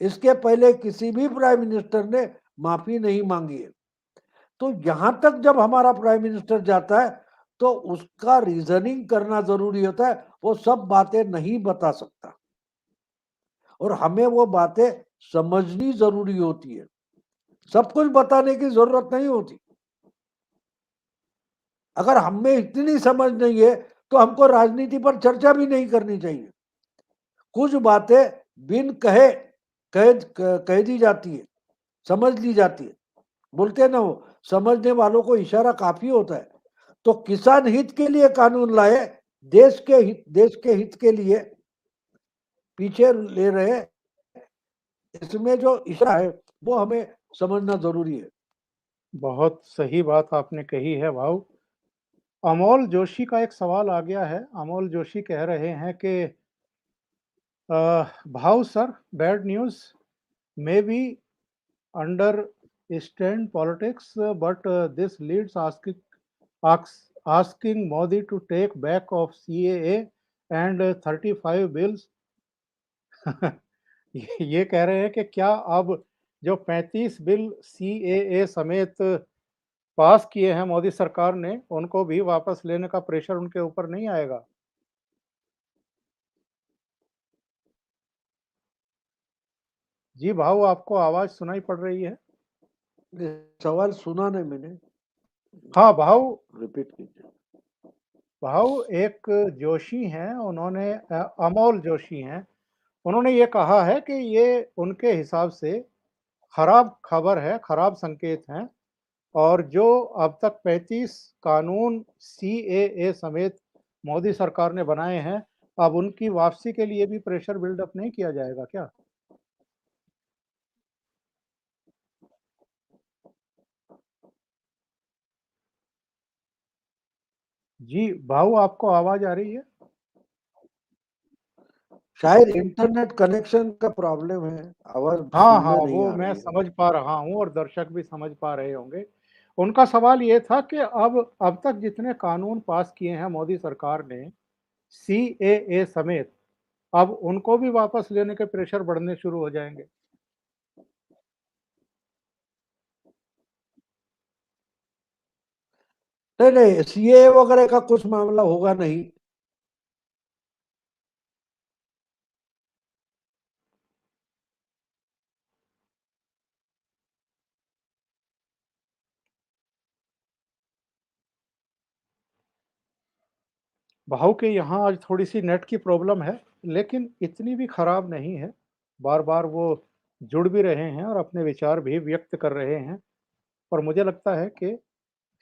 इसके पहले किसी भी प्राइम मिनिस्टर ने माफी नहीं मांगी है। तो यहां तक जब हमारा प्राइम मिनिस्टर जाता है तो उसका रीजनिंग करना जरूरी होता है। वो सब बातें नहीं बता सकता और हमें वो बातें समझनी जरूरी होती है। सब कुछ बताने की जरूरत नहीं होती। अगर हमें इतनी समझ नहीं है तो हमको राजनीति पर चर्चा भी नहीं करनी चाहिए। कुछ बातें बिन कह दी जाती है, समझ ली जाती है। बोलते हैं ना, वो समझने वालों को इशारा काफी होता है। तो किसान हित के लिए कानून लाए, देश के हित के लिए पीछे ले रहे, इसमें जो इशारा है वो हमें समझना जरूरी है। बहुत सही बात आपने कही है भाऊ। अमोल जोशी का एक सवाल आ गया है। अमोल जोशी कह रहे हैं कि भाऊ sir, bad news may be understand politics, but this leads asking Modi to take back of CAA and 35 bills. ये कह रहे हैं कि क्या अब जो 35 बिल सीएए समेत पास किए हैं मोदी सरकार ने, उनको भी वापस लेने का प्रेशर उनके ऊपर नहीं आएगा? जी भाऊ, आपको आवाज़ सुनाई पड़ रही है? सवाल सुना नहीं मैंने, हाँ भाऊ। रिपीट कीजिए। भाऊ, एक जोशी हैं, उन्होंने अमोल जोशी हैं, उन्होंने ये कहा है कि ये उनके हिसाब से खराब खबर है, खराब संकेत हैं और जो अब तक 35 कानून सीएए समेत मोदी सरकार ने बनाए हैं, अब उनकी वापसी के लिए भी प्रेशर बिल्डअप नहीं किया जाएगा क्या? जी, भाऊ आपको आवाज़ आ रही है? शायद इंटरनेट कनेक्शन का प्रॉब्लम है, आवाज हाँ, हाँ, सुनने नहीं वो आ मैं रही है। समझ पा रहा हूँ और दर्शक भी समझ पा रहे होंगे। उनका सवाल ये था कि अब तक जितने कानून पास किए हैं मोदी सरकार ने, सीएए समेत, अब उनको भी वापस लेने के प्रेशर बढ़ने शुरू हो जाएँगे। नहीं नहीं, सीए वगैरह का कुछ मामला होगा नहीं। भाव के यहाँ आज थोड़ी-सी नेट की प्रॉब्लम है, लेकिन इतनी भी खराब नहीं है। बार-बार वो जुड़ भी रहे हैं और अपने विचार भी व्यक्त कर रहे हैं, और मुझे लगता है कि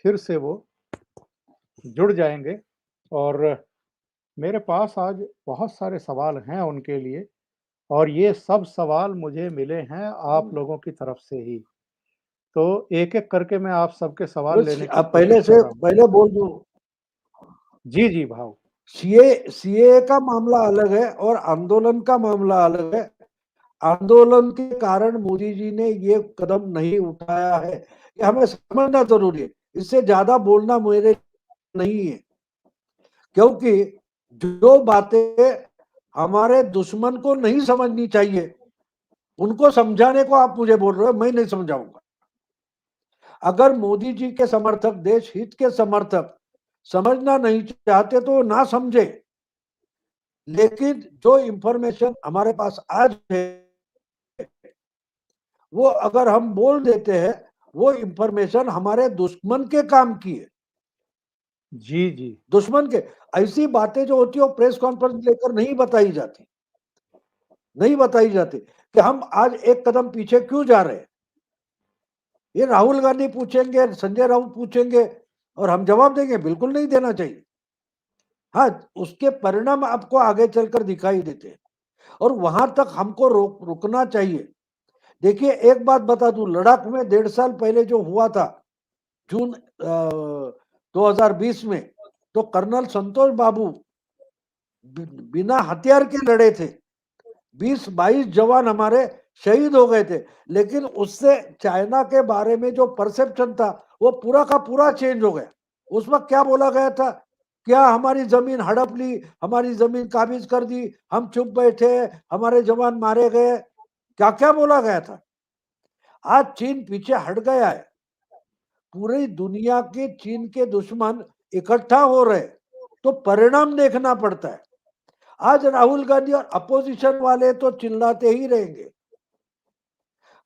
फिर से वो जुड़ जाएँगे। और मेरे पास आज बहुत सारे सवाल हैं उनके लिए, और ये सब सवाल मुझे मिले हैं आप लोगों की तरफ से ही। तो एक-एक करके मैं आप सबके सवाल बस लेने की अब कोशिश कर रहा हूँ। पहले बोल दूं, जी, जी, भाऊ। सीए का मामला अलग है और आंदोलन का मामला अलग है। आंदोलन के कारण मोदी जी ने ये कदम नहीं उठाया है, ये हमें समझना जरूरी है। इससे ज्यादा बोलना मेरे नहीं है, क्योंकि जो बातें हमारे दुश्मन को नहीं समझनी चाहिए, उनको समझाने को आप मुझे बोल रहे हो, मैं नहीं समझाऊंगा। अगर मोदी जी के समर्थक, देश हित के समर्थक समझना नहीं चाहते तो ना समझे, लेकिन जो इंफॉर्मेशन हमारे पास आज है वो अगर हम बोल देते हैं, वो इंफॉर्मेशन हमारे दुश्मन के काम की है। जी, जी। दुश्मन के ऐसी बातें जो होती है वो प्रेस कॉन्फ्रेंस लेकर नहीं बताई जाती, नहीं बताई जाती कि हम आज एक कदम पीछे क्यों जा रहे हैं। ये राहुल गांधी पूछेंगे, संजय राउत पूछेंगे और हम जवाब देंगे, बिल्कुल नहीं देना चाहिए। हाँ, उसके परिणाम आपको आगे चलकर दिखाई देते हैं और वहां तक हमको रुकना चाहिए। देखिए एक बात बता दूं, लद्दाख में 1.5 साल पहले जो हुआ था, जून 2020 में, तो कर्नल संतोष बाबू बिना हथियार के लड़े थे। 20-22 जवान हमारे शहीद हो गए थे, लेकिन उससे चाइना के बारे में जो परसेप्शन था वो पूरा का पूरा चेंज हो गया। उस वक्त क्या बोला गया था, क्या हमारी जमीन हड़प ली, हमारी जमीन काबिज कर दी, हम चुप बैठे, हमारे जवान मारे गए, क्या क्या बोला गया था। आज चीन पीछे हट गया है, पूरी दुनिया के चीन के दुश्मन इकट्ठा हो रहे, तो परिणाम देखना पड़ता है। आज राहुल गांधी और अपोजिशन वाले तो चिल्लाते ही रहेंगे।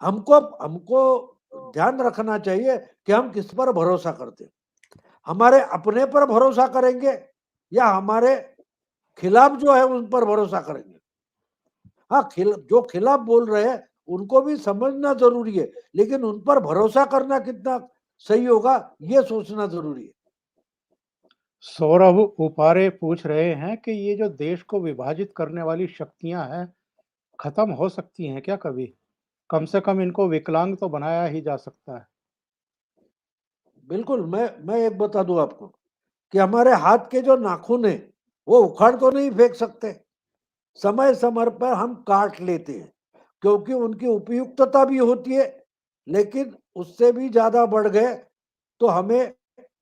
हमको हमको ध्यान रखना चाहिए कि हम किस पर भरोसा करते हैं। हमारे अपने पर भरोसा करेंगे या हमारे खिलाफ जो है उन पर भरोसा करेंगे। हाँ, जो खिलाफ बोल रहे हैं उनको भी समझना जरूरी है, लेकिन उन पर भरोसा करना कितना सही होगा ये सोचना जरूरी है। सौरभ उपारे पूछ रहे हैं कि ये जो देश को विभाजित करने वाली शक्तियां हैं, खत्म हो सकती हैं क्या कभी? कम से कम इनको विकलांग तो बनाया ही जा सकता है। बिल्कुल, मैं एक बता दूं आपको कि हमारे हाथ के जो नाखून है वो उखाड़ तो नहीं फेंक सकते, समय समय पर हम काट लेते हैं, क्योंकि उनकी उपयुक्तता भी होती है, लेकिन उससे भी ज्यादा बढ़ गए तो हमें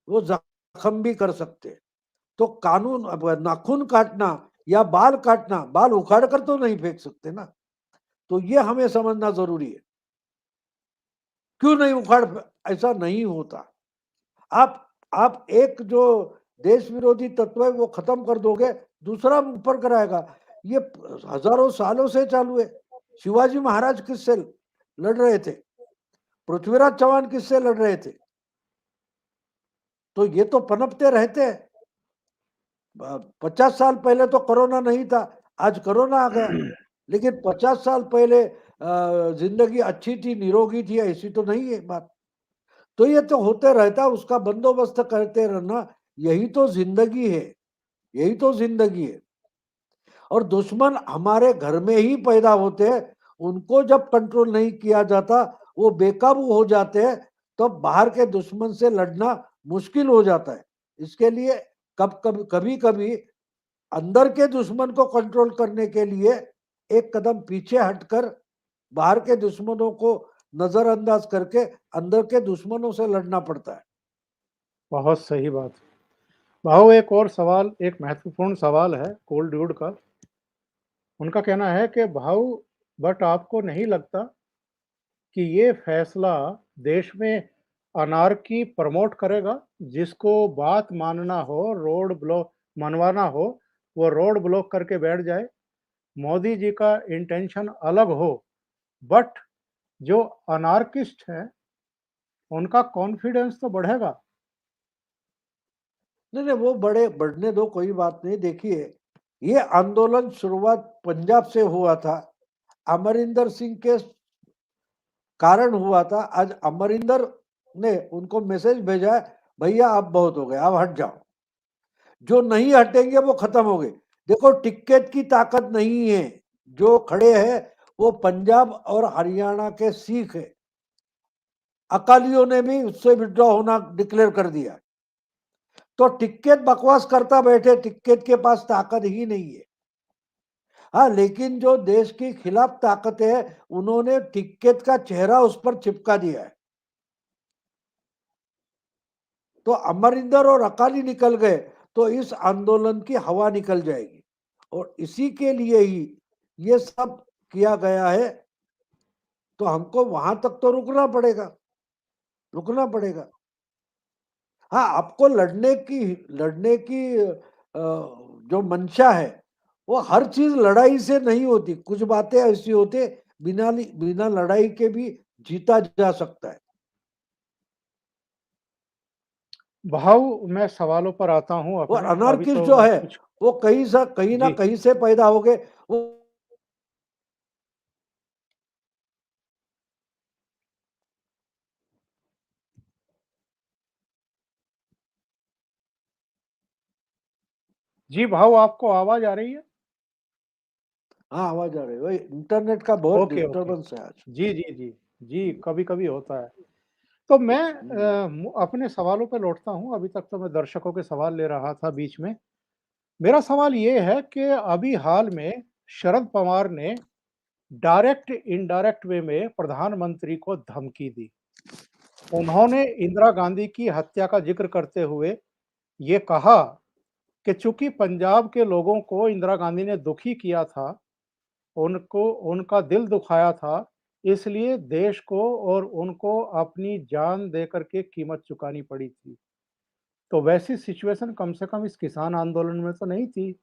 वो जख्म भी कर सकते हैं। तो कानून, अब नाखून काटना या बाल काटना, बाल उखाड़ कर तो नहीं फेंक सकते ना, तो ये हमें समझना जरूरी है। क्यों नहीं उखाड़, ऐसा नहीं होता। आप एक जो देश विरोधी तत्व है वो खत्म कर दोगे, दूसरा ऊपर कराएगा। ये हजारों सालों से चालू है। शिवाजी महाराज किससे लड़ रहे थे, पृथ्वीराज चौहान किससे लड़ रहे थे, तो ये तो पनपते रहते हैं। 50 साल पहले तो कोरोना नहीं था, आज कोरोना आ गया, लेकिन 50 साल पहले जिंदगी अच्छी थी, निरोगी थी, ऐसी तो नहीं है बात। तो ये तो होते रहता, उसका बंदोबस्त करते रहना, यही तो जिंदगी है, यही तो जिंदगी है। और दुश्मन हमारे घर में ही पैदा होते हैं, उनको जब कंट्रोल नहीं किया जाता, वो बेकाबू हो जाते हैं, तो बाहर के दुश्मन से लड़ना मुश्किल हो जाता है। इसके लिए कभी कभी अंदर के दुश्मन को कंट्रोल करने के लिए एक कदम पीछे हटकर बाहर के दुश्मनों को नजरअंदाज करके अंदर के दुश्मनों से लड़ना पड़ता है। बहुत सही बात। भाऊ एक और सवाल, एक महत्वपूर्ण सवाल है कोल्ड ड्यूड का। उनका कहना है कि भाऊ बट आपको नहीं लगता कि ये फैसला देश में अनार्की प्रमोट करेगा? जिसको बात मानना हो, रोड ब्लॉक मनवाना हो, वो रोड ब्लॉक करके बैठ जाए। मोदी जी का इंटेंशन अलग हो, बट जो अनार्किस्ट हैं उनका कॉन्फिडेंस तो बढ़ेगा। नहीं नहीं, वो बढ़ने दो, कोई बात नहीं। देखिए, ये आंदोलन शुरुआत पंजाब से हुआ था, अमरिंदर सिंह के कारण हुआ था। आज अमरिंदर ने उनको मैसेज भेजा है, भैया आप बहुत हो गए, आप हट जाओ। जो नहीं हटेंगे वो खत्म हो गए। देखो, टिकट की ताकत नहीं है, जो खड़े हैं वो पंजाब और हरियाणा के सिख है। अकालियों ने भी उससे विड्रॉ होना डिक्लेयर कर दिया। तो टिक्केत बकवास करता बैठे, टिक्केत के पास ताकत ही नहीं है। हाँ, लेकिन जो देश के खिलाफ ताकत है, उन्होंने टिक्केत का चेहरा उस पर चिपका दिया है। तो अमरिंदर और अकाली निकल गए तो इस आंदोलन की हवा निकल जाएगी, और इसी के लिए ही ये सब किया गया है। तो हमको वहां तक तो रुकना पड़ेगा। हाँ, आपको लड़ने की जो मंशा है, वो हर चीज लड़ाई से नहीं होती। कुछ बातें ऐसी होती, बिना बिना लड़ाई के भी जीता जा सकता है। भाव मैं सवालों पर आता हूँ और अपने, अभी अनार्किस्ट तो जो मैं है, कुछ। वो कहीं ना जी कहीं से पैदा हो गए। वो जी भाव, आपको आवाज आ रही है? हाँ, आवाज आ रही है। वही इंटरनेट का बहुत ओके ओके। डिस्टरबेंस है आज। जी जी जी। जी, कभी कभी होता है। तो मैं अपने सवालों पे लौटता हूँ। अभी तक तो मैं दर्शकों के सवाल ले रहा था बीच में। मेरा सवाल ये है कि अभी हाल में शरद पवार ने डायरेक्ट इनडायरेक्ट वे में प्रधानमंत्री को धमकी दी। उन्होंने इंदिरा गांधी की हत्या का जिक्र करते हुए ये कहा कि चूंकि पंजाब के लोगों को इंदिरा गांधी ने दुखी किया था, उनको उनका दिल दुखाया था, इसलिए देश को और उनको अपनी जान देकर के कीमत चुकानी पड़ी थी। तो वैसी सिचुएशन कम से कम इस किसान आंदोलन में तो नहीं थी।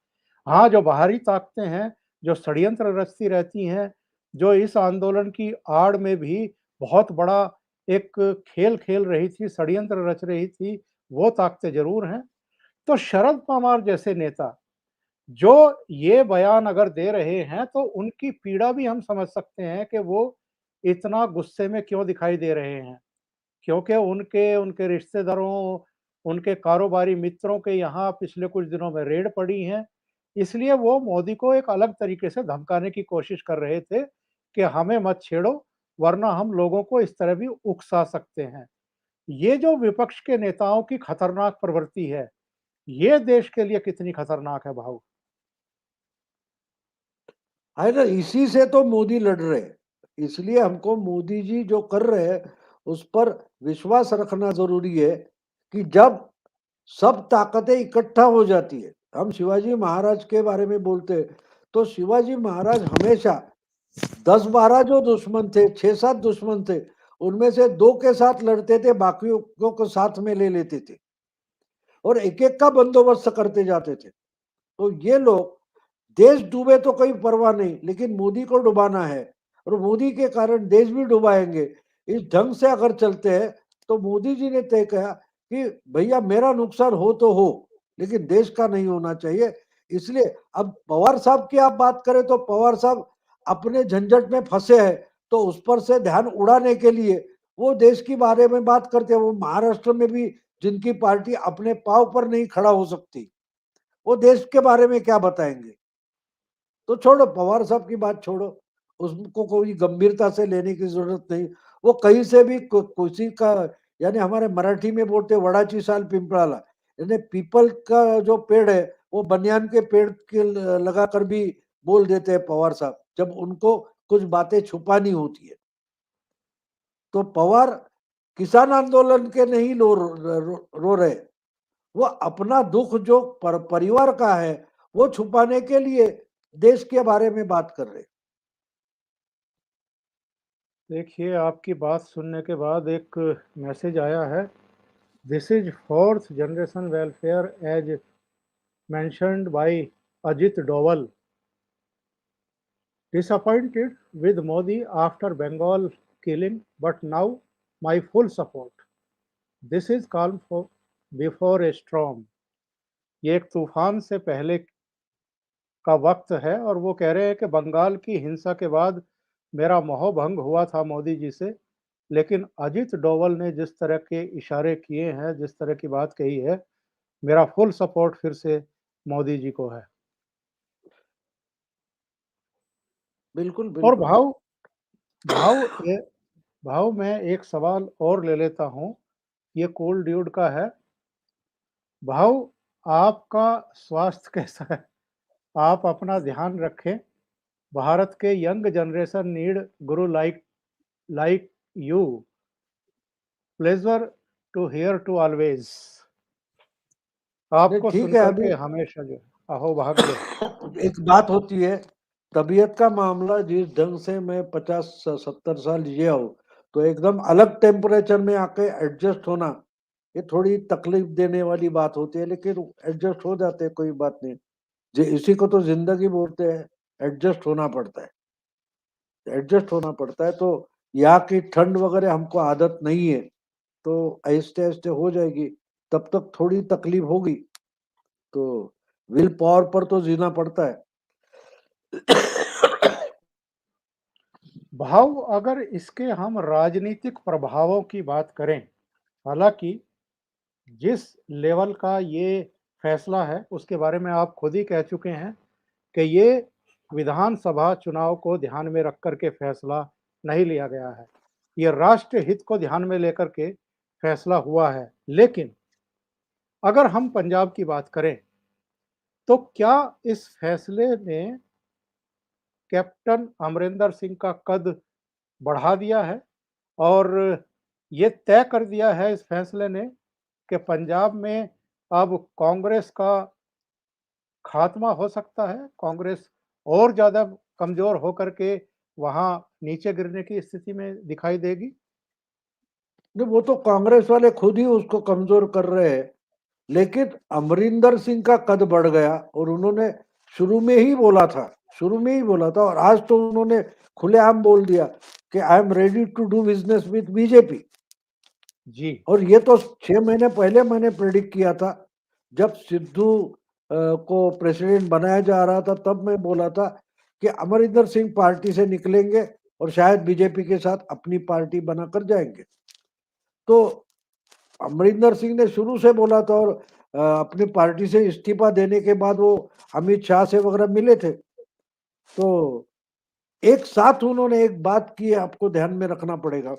हाँ, जो बाहरी ताकतें हैं, जो षड्यंत्र रचती रहती हैं, जो इस आंदोलन की आड़ में भी बहुत बड़ा एक खेल खेल रही थी, षड्यंत्र रच रही थी, वो ताकतें ज़रूर हैं। तो शरद पवार जैसे नेता जो ये बयान अगर दे रहे हैं, तो उनकी पीड़ा भी हम समझ सकते हैं कि वो इतना गुस्से में क्यों दिखाई दे रहे हैं। क्योंकि उनके उनके रिश्तेदारों, उनके कारोबारी मित्रों के यहाँ पिछले कुछ दिनों में रेड पड़ी हैं। इसलिए वो मोदी को एक अलग तरीके से धमकाने की कोशिश कर रहे थे कि हमें मत छेड़ो, वरना हम लोगों को इस तरह भी उकसा सकते हैं। ये जो विपक्ष के नेताओं की खतरनाक प्रवृत्ति है, ये देश के लिए कितनी खतरनाक है भाऊ? है ना, इसी से तो मोदी लड़ रहे हैं। इसलिए हमको मोदी जी जो कर रहे हैं उस पर विश्वास रखना जरूरी है कि जब सब ताकतें इकट्ठा हो जाती है। हम शिवाजी महाराज के बारे में बोलते हैं, तो शिवाजी महाराज हमेशा 10-12 जो दुश्मन थे, 6-7 दुश्मन थे, उनमें से 2 के साथ लड़ते थे, बाकियों को साथ में ले लेते थे और एक एक का बंदोबस्त करते जाते थे। तो ये लोग, देश डूबे तो कोई परवाह नहीं, लेकिन मोदी को डुबाना है और मोदी के कारण देश भी डुबाएंगे। इस ढंग से अगर चलते हैं तो मोदी जी ने तय किया कि भैया मेरा नुकसान हो तो हो, लेकिन देश का नहीं होना चाहिए। इसलिए अब पवार साहब की आप बात करें तो पवार साहब अपने झंझट में फंसे हैं, तो उस पर से ध्यान उड़ाने के लिए वो देश के बारे में बात करते हैं। वो महाराष्ट्र में भी जिनकी पार्टी अपने पांव पर नहीं खड़ा हो सकती, वो देश के बारे में क्या बताएंगे। तो छोड़ो, पवार साहब की बात छोड़ो, उसको कोई गंभीरता से लेने की जरूरत नहीं। वो कहीं से भी किसी का, यानी हमारे मराठी में बोलते वडाची साल पिंपळाला, यानी पीपल का जो पेड़ है वो बनियान के पेड़ के लगाकर भी बोल देते हैं पवार साहब, जब उनको कुछ बातें छुपानी होती है। तो पवार किसान आंदोलन के नहीं रो रहे, वो अपना दुख जो परिवार का है वो छुपाने के लिए देश के बारे में बात कर रहे। देखिए, आपकी बात सुनने के बाद एक मैसेज आया है। This is fourth generation welfare as mentioned by Ajit Doval. Disappointed with Modi after Bengal killing, but now my full support. This is calm for before a storm. ये एक तूफान से पहले का वक्त है और वो कह रहे हैं कि बंगाल की हिंसा के बाद मेरा मोह भंग हुआ था मोदी जी से, लेकिन अजित डोवल ने जिस तरह के इशारे किए हैं, जिस तरह की बात कही है, मेरा फुल सपोर्ट फिर से मोदी जी को है। बिल्कुल, और बिल्कुल। भाव ए भाव मैं एक सवाल और ले लेता हूँ, ये कूल ड्यूड का है। भाव आपका स्वास्थ्य कैसा है? आप अपना ध्यान रखें। भारत के young generation need guru like you. Pleasure to hear to always. नहीं आपको ठीक है, सुनकर अभी के हमेशा जो अहोभाग्य। एक बात होती है, तबीयत का मामला जिस ढंग से मैं 50-70 साल जिया हूँ, तो एकदम अलग टेम्परेचर में आके एडजस्ट होना, ये थोड़ी तकलीफ देने वाली बात होती है, लेकिन एडजस्ट हो जाते हैं, कोई बात नहीं। जी, इसी को तो ज़िंदगी बोलते हैं, एडजस्ट होना पड़ता है। एडजस्ट होना पड़ता है, तो यहाँ की ठंड वगैरह हमको आदत नहीं है, तो आहिस्ते-आहिस्ते हो जाएगी, तब तक थोड़ी तकलीफ होगी, तो विल पावर पर तो जीना पड़ता है। भाव अगर इसके हम राजनीतिक प्रभावों की बात करें, हालाँकि जिस लेवल का ये फैसला है, उसके बारे में आप खुद ही कह चुके हैं कि ये विधानसभा चुनाव को ध्यान में रख कर के फैसला नहीं लिया गया है। ये राष्ट्र हित को ध्यान में लेकर के फैसला हुआ है। लेकिन अगर हम पंजाब की बात करें, तो क्या इस फैसले ने कैप्टन अमरिंदर सिंह का कद बढ़ा दिया है? और ये तय कर दिया है इस फैसले ने कि पंजाब में अब कांग्रेस का खात्मा हो सकता है, कांग्रेस और ज़्यादा कमज़ोर होकर के वहाँ नीचे गिरने की स्थिति में दिखाई देगी? नहीं, वो तो कांग्रेस वाले खुद ही उसको कमज़ोर कर रहे हैं, लेकिन अमरिंदर सिंह का कद बढ़ गया और उन्होंने शुरू में ही बोला था शुरू में ही बोला था, और आज तो उन्होंने खुलेआम बोल दिया कि I am ready to do business with BJP. जी, और ये तो 6 महीने पहले मैंने प्रेडिक्ट किया था, जब सिद्धू को प्रेसिडेंट बनाया जा रहा था, तब मैं बोला था कि अमरिंदर सिंह पार्टी से निकलेंगे और शायद बीजेपी के साथ अपनी पार्टी बनाकर जाएँगे। तो अमरिंदर सिंह ने शुरू से बोला था, और अपनी पार्टी से इस्तीफा देने के बाद वो अमित शाह से वगैरह मिले थे। तो एक साथ उन्होंने एक बात की, आपको ध्यान में रखना पड़ेगा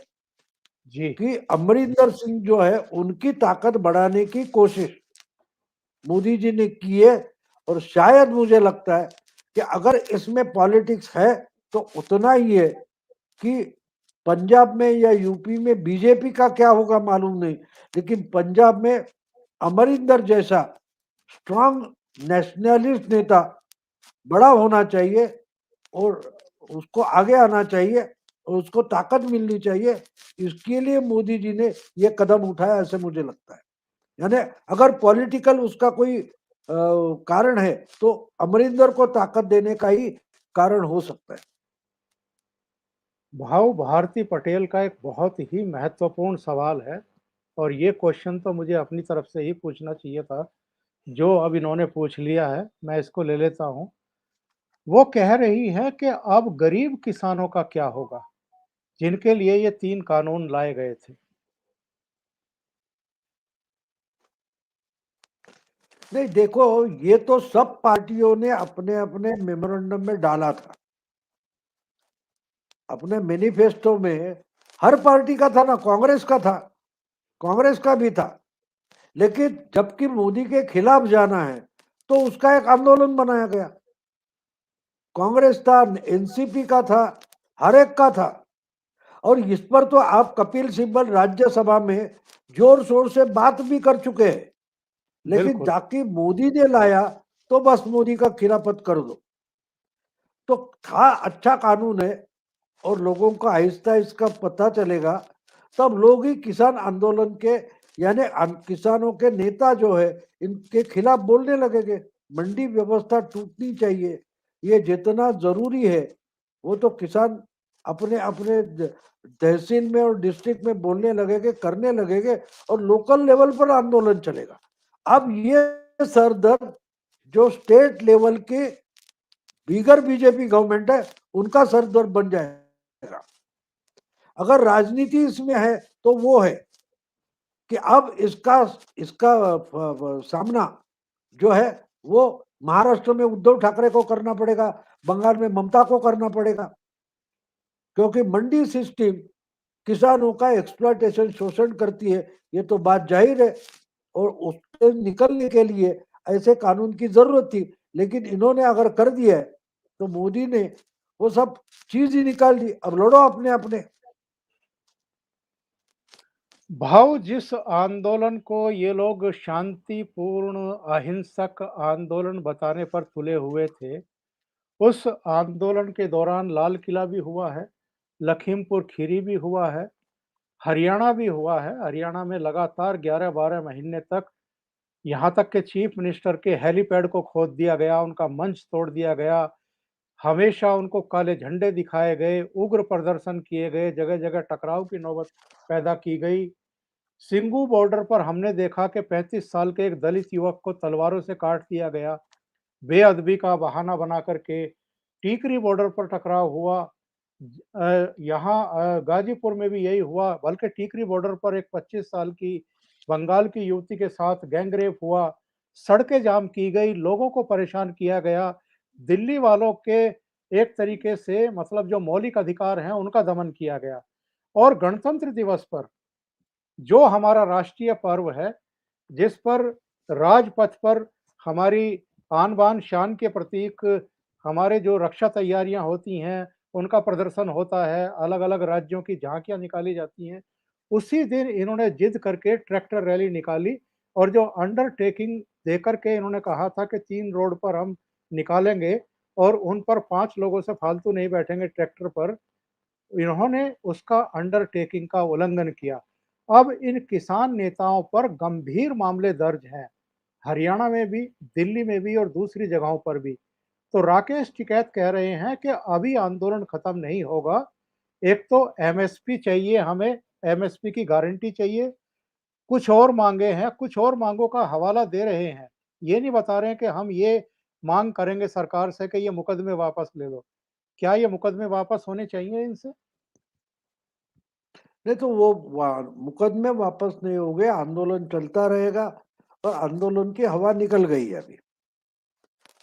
जी, कि अमरिंदर सिंह जो है, उनकी ताकत बढ़ाने की कोशिश मोदी जी ने की है, और शायद मुझे लगता है कि अगर इसमें पॉलिटिक्स है, तो उतना ही है कि पंजाब में या यूपी में बीजेपी का क्या होगा मालूम नहीं, लेकिन पंजाब में अमरिंदर जैसा स्ट्रांग नेशनलिस्ट नेता बड़ा होना चाहिए, और उसको आगे आना चाहिए, और उसको ताकत मिलनी चाहिए। इसके लिए मोदी जी ने ये कदम उठाया, ऐसे मुझे लगता है। यानी अगर पॉलिटिकल उसका कोई कारण है, तो अमरिंदर को ताकत देने का ही कारण हो सकता है। भाव भारती पटेल का एक बहुत ही महत्वपूर्ण सवाल है और ये क्वेश्चन तो मुझे अपनी तरफ से ही पूछना चाहिए था, जो अब इन्होंने पूछ लिया है, मैं इसको ले लेता हूँ। वो कह रही हैं कि अब गरीब किसानों का क्या होगा, जिनके लिए ये 3 कानून लाए गए थे? नहीं देखो, ये तो सब पार्टियों ने अपने-अपने मेमोरेंडम में डाला था। अपने मैनिफेस्टो में हर पार्टी का था ना, कांग्रेस का था, कांग्रेस का भी था। लेकिन जबकि मोदी के खिलाफ जाना है, तो उसका एक आंदोलन बनाया गया। कांग्रेस था, एनसीपी का था, हर एक का था। और इस पर तो आप कपिल सिब्बल राज्यसभा में जोर शोर से बात भी कर चुके हैं, लेकिन बिल्कुल, जाके मोदी ने लाया, तो बस मोदी का खिलाफत कर दो। तो था अच्छा कानून है, और लोगों को आहिस्ता इसका पता चलेगा, तब लोग ही किसान आंदोलन के, यानी किसानों के नेता जो है, इनके खिलाफ बोलने लगेंगे। मंडी व्यवस्था टूटनी चाहिए, ये जितना जरूरी है, वो तो किसान अपने अपने तहसील में और डिस्ट्रिक्ट में बोलने लगेंगे, करने लगेंगे, और लोकल लेवल पर आंदोलन चलेगा। अब ये सरदर्द जो स्टेट लेवल के बिगर बीजेपी गवर्नमेंट है, उनका सरदर्द बन जाएगा। अगर राजनीति इसमें है, तो वो है कि अब इसका इसका सामना जो है, वो महाराष्ट्र में उद्धव ठाकरे को करना पड़ेगा, बंगाल में ममता को करना पड़ेगा, क्योंकि मंडी सिस्टम किसानों का एक्सप्लॉयटेशन, शोषण करती है, ये तो बात जाहिर है। और उससे निकलने के लिए ऐसे कानून की जरूरत थी, लेकिन इन्होंने अगर कर दिया है तो मोदी ने वो सब चीज ही निकाल दी। अब लड़ो अपने अपने। भाव जिस आंदोलन को ये लोग शांतिपूर्ण अहिंसक आंदोलन बताने पर तुले हुए थे, उस आंदोलन के दौरान लाल किला भी हुआ है, लखीमपुर खीरी भी हुआ है, हरियाणा भी हुआ है। हरियाणा में लगातार 11-12 महीने तक यहाँ तक कि चीफ मिनिस्टर के हेलीपैड को खोद दिया गया, उनका मंच तोड़ दिया गया, हमेशा उनको काले झंडे दिखाए गए, उग्र प्रदर्शन किए गए, जगह-जगह टकराव की नौबत पैदा की गई। सिंघू बॉर्डर पर हमने देखा कि 35 साल के एक दलित युवक को तलवारों से काट दिया गया, बेअदबी का बहाना बना करके। टीकरी बॉर्डर पर टकराव हुआ। यहाँ गाजीपुर में भी यही हुआ, बल्कि टीकरी बॉर्डर पर एक 25 साल की बंगाल की युवती के साथ गैंग रेप हुआ, सड़कें जाम की गई, लोगों को परेशान किया गया, दिल्ली वालों के एक तरीके से मतलब जो मौलिक अधिकार हैं, उनका दमन किया गया। और गणतंत्र दिवस पर जो हमारा राष्ट्रीय पर्व है, जिस पर राजपथ पर हमारी आन-बान शान के प्रतीक हमारे जो रक्षा तैयारियाँ होती हैं, उनका प्रदर्शन होता है, अलग-अलग राज्यों की झाँकियाँ निकाली जाती हैं। उसी दिन इन्होंने जिद करके ट्रैक्टर रैली निकाली और जो अंडरटेकिंग देकर के इन्होंने कहा था कि 3 रोड पर हम निकालेंगे और उन पर 5 लोगों से फालतू नहीं बैठेंगे ट्रैक्टर पर, इन्होंने उसका अंडरटेकिंग का उल्लंघन किया। अब इन किसान नेताओं पर गंभीर मामले दर्ज हैं, हरियाणा में भी, दिल्ली में भी और दूसरी जगहों पर भी। तो राकेश टिकैत कह रहे हैं कि अभी आंदोलन खत्म नहीं होगा। एक तो एमएसपी चाहिए हमें, एमएसपी की गारंटी चाहिए, कुछ और माँगे हैं, कुछ और माँगों का हवाला दे रहे हैं। ये नहीं बता रहे हैं कि हम ये माँग करेंगे सरकार से कि ये मुकदमे वापस ले लो। क्या ये मुकदमे वापस होने चाहिए इनसे? नहीं तो वो मुकदमे वापस नहीं हो गए, आंदोलन चलता रहेगा। और आंदोलन की हवा निकल गई है अभी,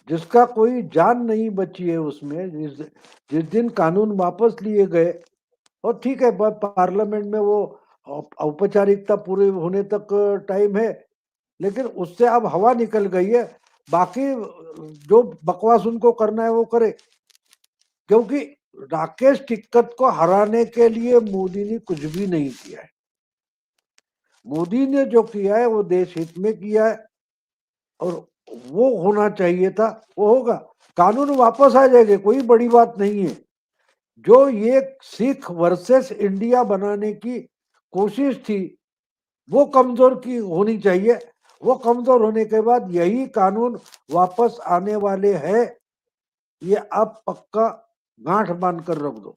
जिसका कोई जान नहीं बची है उसमें। जिस दिन कानून वापस लिए गए, और ठीक है, पार्लियामेंट में वो औपचारिकता पूरे होने तक टाइम है, लेकिन उससे अब हवा निकल गई है। बाकी जो बकवास उनको करना है वो करे, क्योंकि राकेश टिकैत को हराने के लिए मोदी ने कुछ भी नहीं किया है। मोदी ने जो किया है वो देश हित में किया है, और वो होना चाहिए था, वो होगा। कानून वापस आ जाएंगे, कोई बड़ी बात नहीं है। जो ये सिख वर्सेस इंडिया बनाने की कोशिश थी, वो कमजोर की होनी चाहिए। वो कमजोर होने के बाद यही कानून वापस आने वाले हैं, ये आप पक्का गांठ बांध कर रख दो।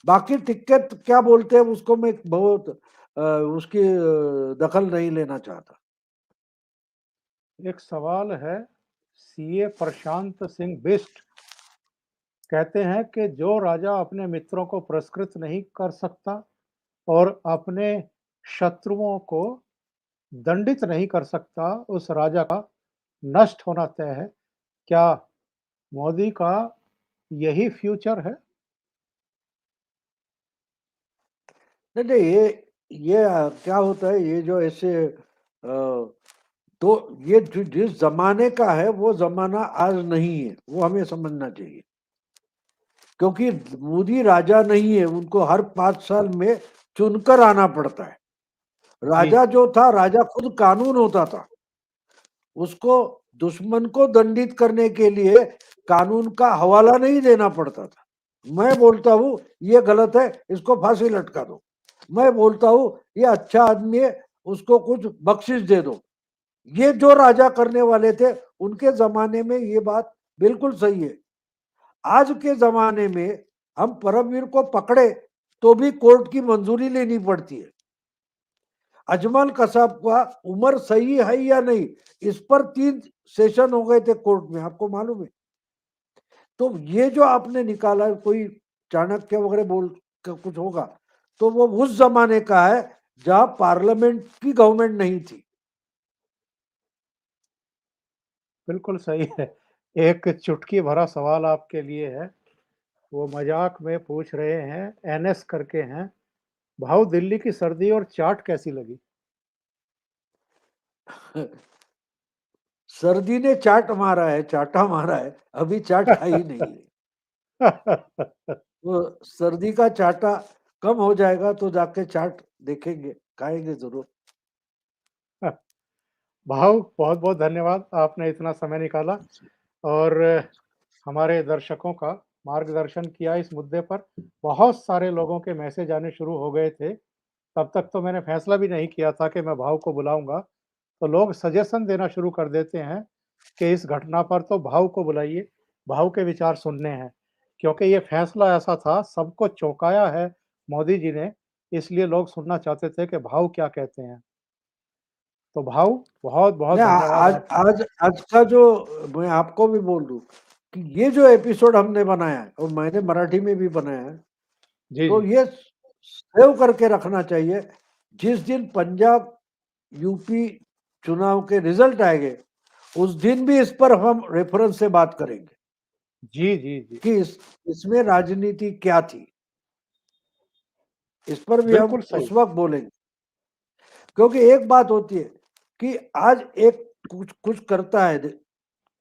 बाकी टिकट क्या बोलते हैं उसको मैं बहुत उसकी दखल नहीं लेना चाहता। एक सवाल है, सीए प्रशांत सिंह बिष्ट कहते हैं कि जो राजा अपने मित्रों को पुरस्कृत नहीं कर सकता और अपने शत्रुओं को दंडित नहीं कर सकता, उस राजा का नष्ट होना तय है। क्या मोदी का यही फ्यूचर है? नहीं नहीं, ये क्या होता है, ये जो ऐसे तो ये जिस जमाने का है वो जमाना आज नहीं है, वो हमें समझना चाहिए। क्योंकि मोदी राजा नहीं है, उनको हर 5 साल में चुनकर आना पड़ता है। जी, राजा जो था, राजा खुद कानून होता था। उसको दुश्मन को दंडित करने के लिए कानून का हवाला नहीं देना पड़ता था। मैं बोलता हूं ये गलत है, इसको फांसी लटका दो। मैं बोलता हूं ये अच्छा आदमी है, उसको कुछ बख्शिश दे दो। ये जो राजा करने वाले थे, उनके जमाने में ये बात बिल्कुल सही है। आज के जमाने में हम परमवीर को पकड़े तो भी कोर्ट की मंजूरी लेनी पड़ती है। अजमल कसाब का उम्र सही है या नहीं, इस पर 3 सेशन हो गए थे कोर्ट में, आपको मालूम है। तो ये जो आपने निकाला, कोई चाणक्य वगैरह बोल कुछ होगा, तो वो उस जमाने का है जहां पार्लियामेंट की गवर्नमेंट नहीं थी। बिल्कुल सही है। एक चुटकी भरा सवाल आपके लिए है। वो मज़ाक में पूछ रहे हैं, एनएस करके हैं, भाऊ दिल्ली की सर्दी और चाट कैसी लगी? सर्दी ने चाट मारा है, चाटा मारा है, अभी चाट खाई नहीं है। तो सर्दी का चाटा कम हो जाएगा तो जाके चाट देखेंगे, खाएँगे ज़रूर। भाऊ बहुत-बहुत धन्यवाद, आपने इतना समय निकाला और हमारे दर्शकों का मार्गदर्शन किया इस मुद्दे पर। बहुत सारे लोगों के मैसेज आने शुरू हो गए थे, तब तक तो मैंने फैसला भी नहीं किया था कि मैं भाऊ को बुलाऊँगा। तो लोग सजेशन देना शुरू कर देते हैं कि इस घटना पर तो भाऊ को बुलाइए, भाऊ के विचार सुनने हैं। क्योंकि ये फैसला ऐसा था, सबको चौंकाया है मोदी जी ने, इसलिए लोग सुनना चाहते थे कि भाऊ क्या कहते हैं। तो भाऊ बहुत-बहुत नहीं, धन्यवाद आज आपका। आज आज का जो मैं आपको भी बोल दूँ कि ये जो एपिसोड हमने बनाया है और मैंने मराठी में भी बनाया है, जी, तो जी। ये सेव करके रखना चाहिए। जिस दिन पंजाब, यूपी चुनाव के रिजल्ट आएँगे, उस दिन भी इस पर हम रेफरेंस से बात करेंगे जी, जी, जी। कि इसमें राजनीति क्या थी? इस पर भी हम बिल्कुल सही। उस वक़्त बोलेंगे। क्योंकि एक बात होती है कि आज एक कुछ कुछ करता है,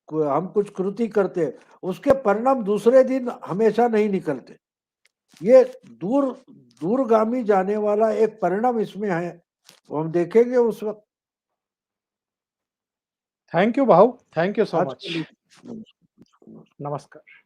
हम कुछ कृति करते हैं, उसके परिणाम दूसरे दिन हमेशा नहीं निकलते। ये दूर दूरगामी जाने वाला एक परिणाम इसमें है, वो हम देखेंगे उस वक़्त। थैंक यू भाऊ, थैंक यू सो आज के मच। लिए नमस्कार। नमस्कार।